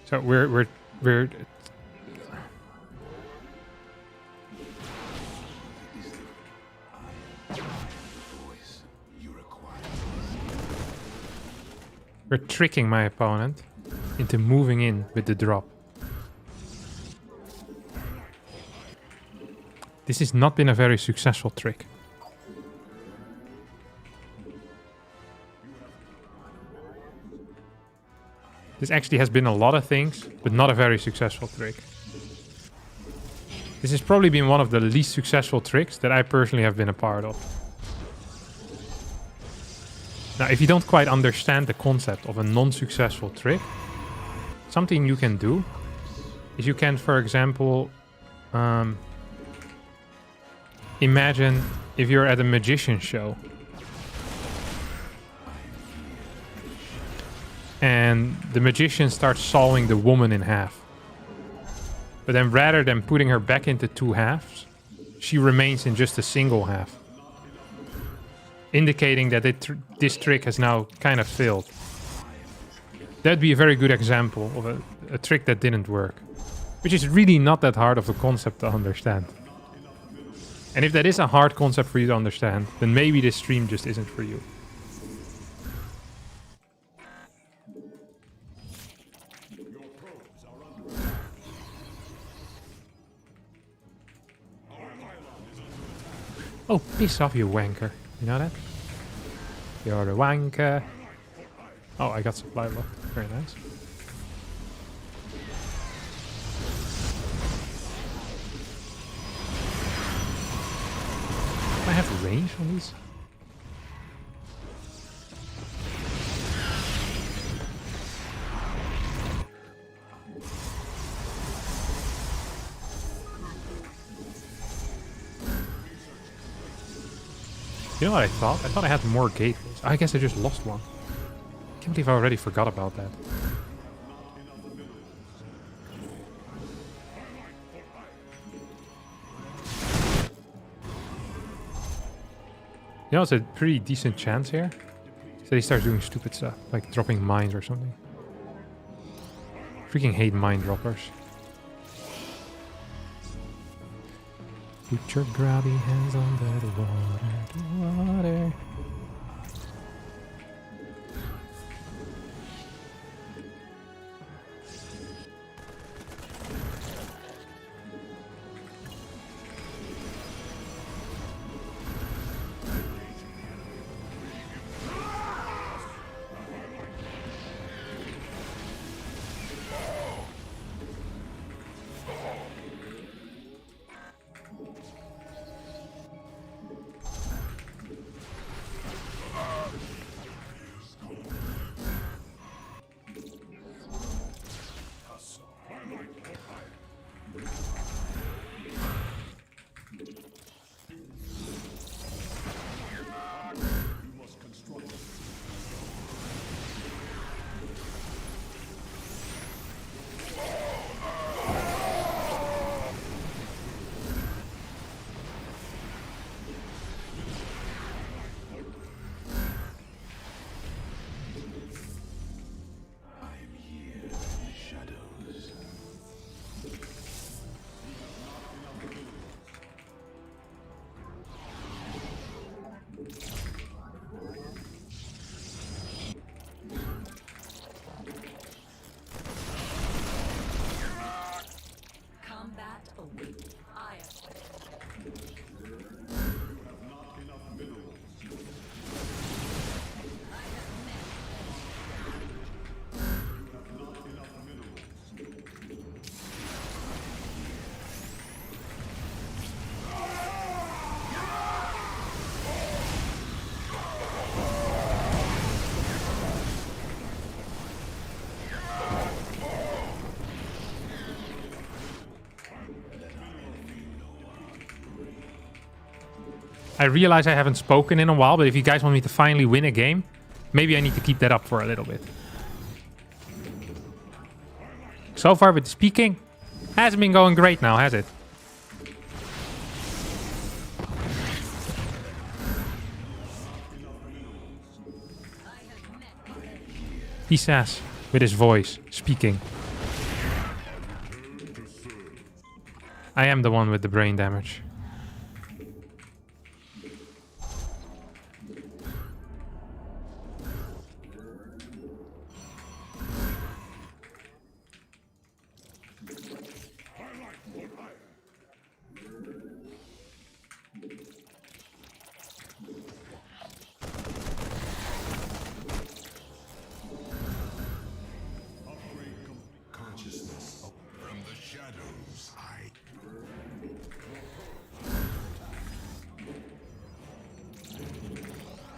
So we're tricking my opponent into moving in with the drop. This has not been a very successful trick. This actually has been a lot of things, but not a very successful trick. This has probably been one of the least successful tricks that I personally have been a part of. Now, if you don't quite understand the concept of a non-successful trick, something you can do is you can, for example, imagine if you're at a magician show and the magician starts sawing the woman in half. But then rather than putting her back into two halves, she remains in just a single half. Indicating that this trick has now kind of failed. That'd be a very good example of a trick that didn't work. Which is really not that hard of a concept to understand. And if that is a hard concept for you to understand, then maybe this stream just isn't for you. Oh, piss off, you wanker. You know that? You're a wanker. Oh, I got supply locked. Very nice. Do I have range on these? You know what I thought? I thought I had more gateways. I guess I just lost one. Can't believe I already forgot about that. You know, it's a pretty decent chance here that he starts doing stupid stuff, like dropping mines or something. Freaking hate mine droppers. Put your grubby hands under the water, I realize I haven't spoken in a while, but if you guys want me to finally win a game, maybe I need to keep that up for a little bit. So far with the speaking, hasn't been going great now, has it? He says, with his voice, speaking. I am the one with the brain damage. Consciousness from the shadows.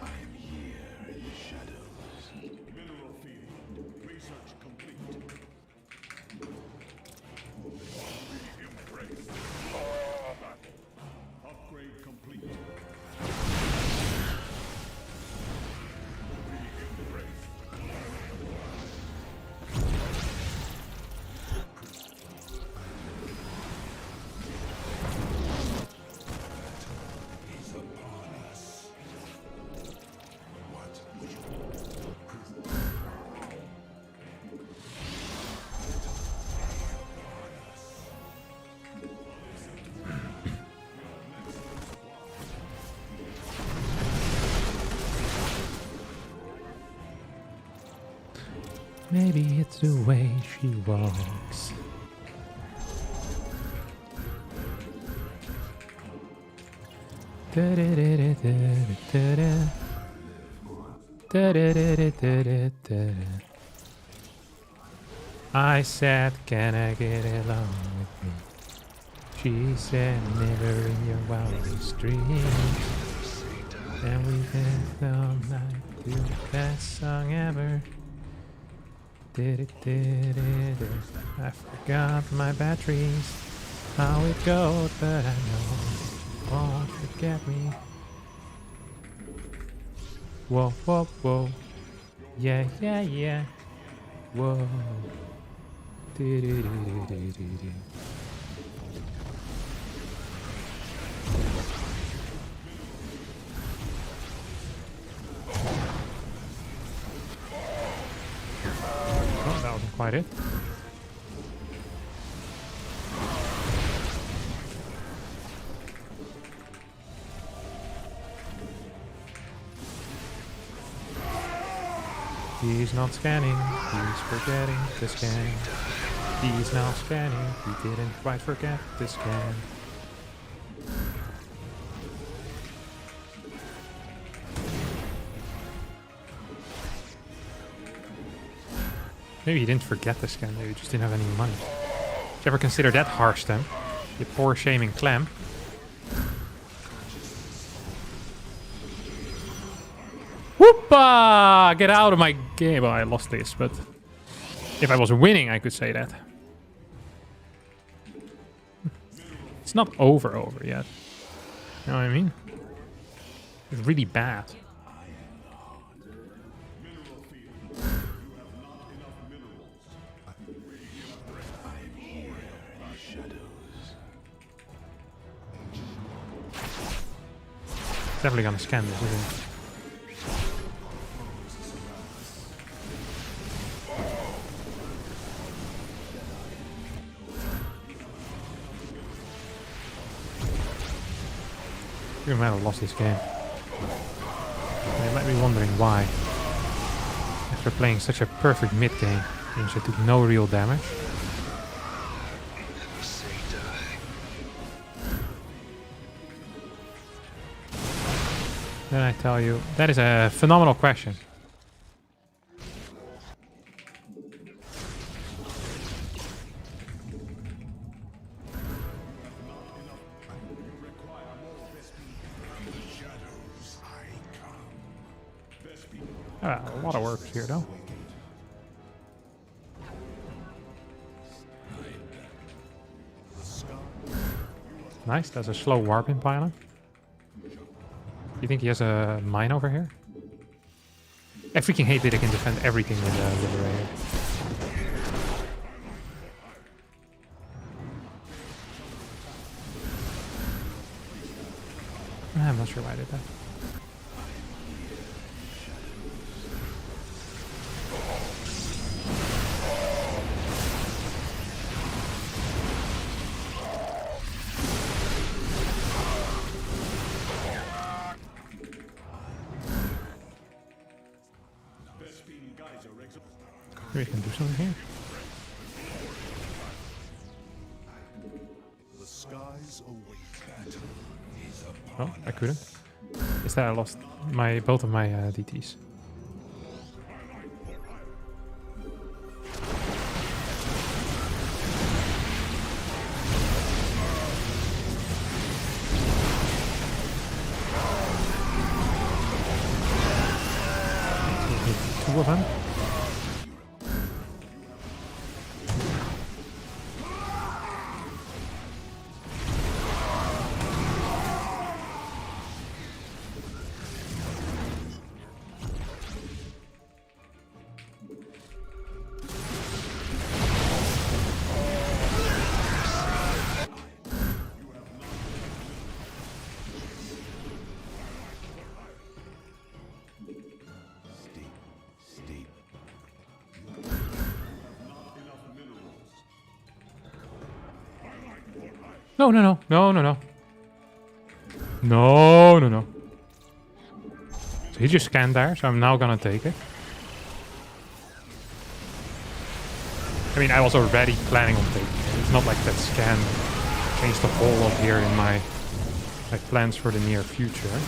I'm here in the shadows. Mineral field. Research complete. Upgrade complete. Maybe it's the way she walks. I said, can I get along with me? She said, never in your wildest dreams. And we danced all night to the best song ever. I forgot my batteries, how it goes, but I know you won't forget me. Whoa, whoa, whoa. Yeah, yeah, yeah. Whoa. Do-do-do-do-do-do. Oh, that wasn't quite it. He's not scanning, he's forgetting to scan. He's now scanning, he didn't quite forget to scan. Maybe he didn't forget to scan, maybe he just didn't have any money. Did you ever consider that, Harstem? You poor shaming clam. Whoopa! Get out of my game. Well, I lost this, but if I was winning, I could say that. It's not over yet. You know what I mean? It's really bad. Definitely gonna scan this, isn't it? We might have lost this game. You might be wondering why. After playing such a perfect mid game, in which I took no real damage. Then I tell you, that is a phenomenal question. A lot of work here, though. Nice, that's a slow warping pilot. You think he has a mine over here? I freaking hate that I can defend everything with a Liberator. I'm not sure why I did that. Maybe we can do something here. The skies await. Oh, I couldn't. Instead, I lost both of my DTs. Two of them. No, no, no, no, no, no. No, no, no. So he just scanned there, so I'm now gonna take it. I mean, I was already planning on taking it. It's not like that scan changed the whole lot here in my plans for the near future.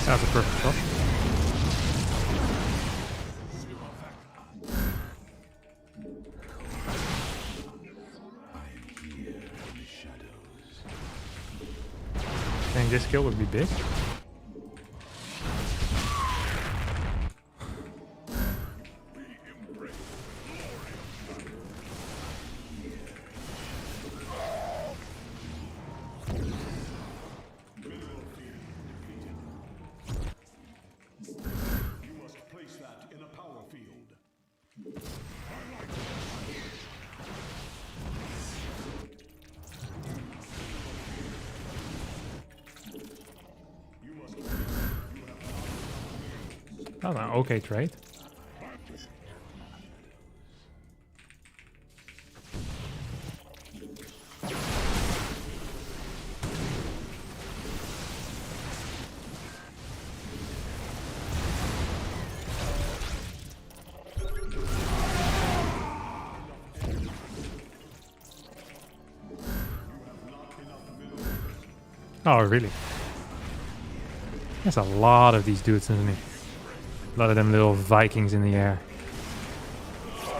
That was a perfect shot. I think this kill would be big. Oh, no, okay trade. Oh, really? There's a lot of these dudes, isn't he? A lot of them little Vikings in the air.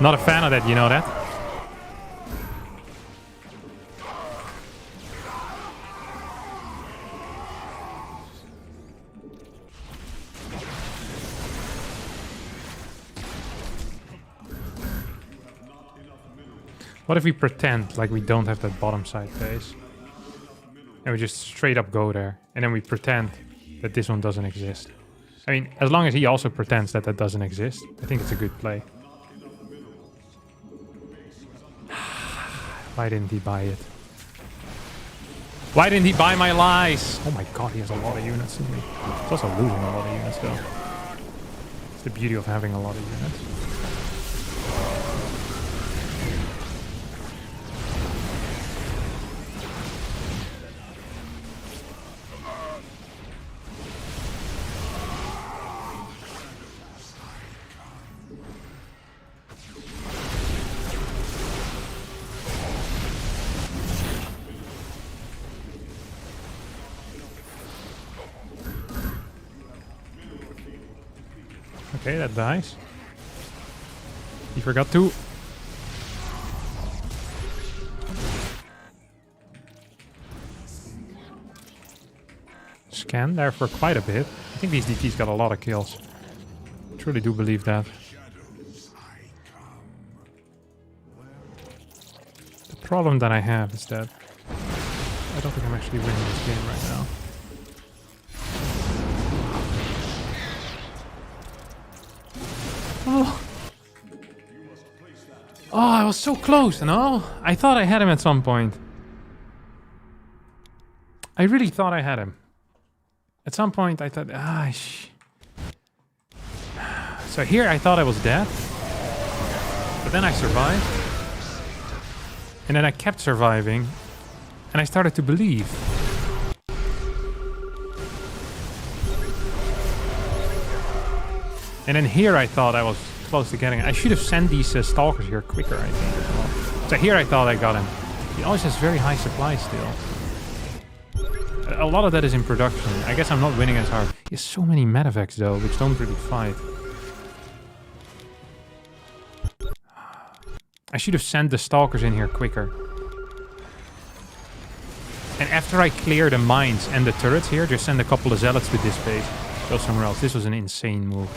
Not a fan of that, you know that? What if we pretend like we don't have that bottom side base? And we just straight up go there. And then we pretend that this one doesn't exist. I mean, as long as he also pretends that that doesn't exist, I think it's a good play. Why didn't he buy it? Why didn't he buy my lies? Oh my god, he has a lot of units in me. He's also losing a lot of units though. It's the beauty of having a lot of units. Okay, that dies. He forgot to. Scan there for quite a bit. I think these DTs got a lot of kills. I truly do believe that. The problem that I have is that I don't think I'm actually winning this game right now. Oh. Oh, I was so close, you know? I thought I had him at some point. I really thought I had him. At some point I thought, So here I thought I was dead. But then I survived. And then I kept surviving. And I started to believe. And then here I thought I was close to getting it. I should have sent these stalkers here quicker, I think, as well. So here I thought I got him. He always has very high supply still. A lot of that is in production. I guess I'm not winning as hard. He has so many medevacs though, which don't really fight. I should have sent the stalkers in here quicker. And after I clear the mines and the turrets here, just send a couple of zealots to this base. Go somewhere else. This was an insane move.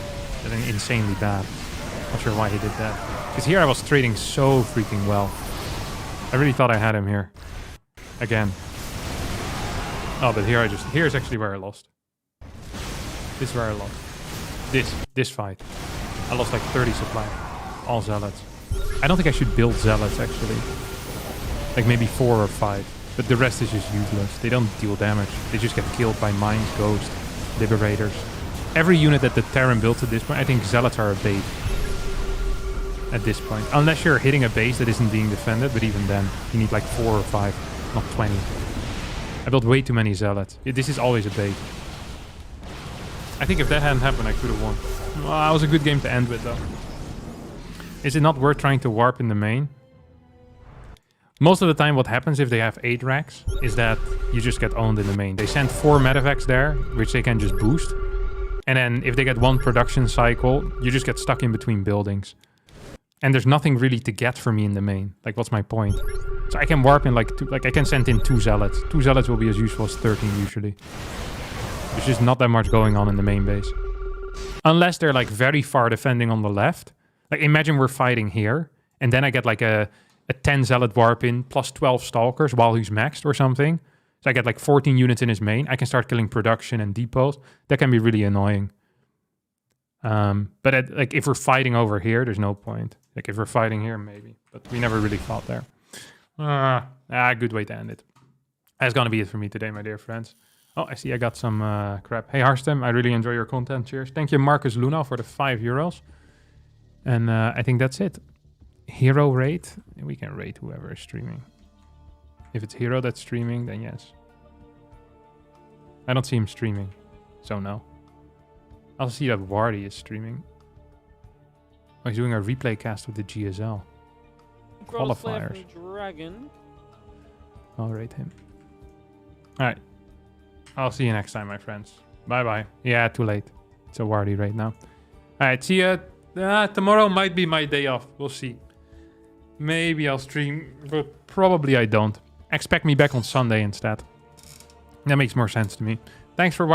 Insanely bad. Not sure why he did that. Because here I was trading so freaking well. I really thought I had him here. Again. Oh, but here's actually where I lost. This is where I lost. This fight. I lost like 30 supply. All zealots. I don't think I should build zealots actually. Like maybe 4 or 5. But the rest is just useless. They don't deal damage. They just get killed by mines, ghosts, liberators. Every unit that the Terran built at this point, I think zealots are a bait. At this point. Unless you're hitting a base that isn't being defended, but even then, you need like 4 or 5, not 20. I built way too many zealots. This is always a bait. I think if that hadn't happened, I could have won. Well, it was a good game to end with, though. Is it not worth trying to warp in the main? Most of the time, what happens if they have 8 racks is that you just get owned in the main. They send 4 medevacs there, which they can just boost. And then if they get 1 production cycle, you just get stuck in between buildings. And there's nothing really to get for me in the main. Like, what's my point? So I can warp in like I can send in 2 zealots. 2 zealots will be as useful as 13 usually. There's just not that much going on in the main base. Unless they're like very far defending on the left. Like imagine we're fighting here. And then I get like a 10 zealot warp in plus 12 stalkers while he's maxed or something. So I get like 14 units in his main. I can start killing production and depots. That can be really annoying. But like if we're fighting over here, there's no point. Like if we're fighting here, maybe. But we never really fought there. Good way to end it. That's gonna be it for me today, my dear friends. Oh, I see I got some crap. Hey, Harstem, I really enjoy your content. Cheers. Thank you, Marcus Luna, for the €5. And I think that's it. Hero rate. We can rate whoever is streaming. If it's Hero that's streaming, then yes. I don't see him streaming, so no. I'll see that Wardy is streaming. Oh, he's doing a replay cast with the GSL. Qualifiers. Dragon. I'll rate him. Alright. I'll see you next time, my friends. Bye-bye. Yeah, too late. It's a Wardy right now. Alright, see ya. Tomorrow might be my day off. We'll see. Maybe I'll stream, but probably I don't. Expect me back on Sunday instead. That makes more sense to me. Thanks for watching.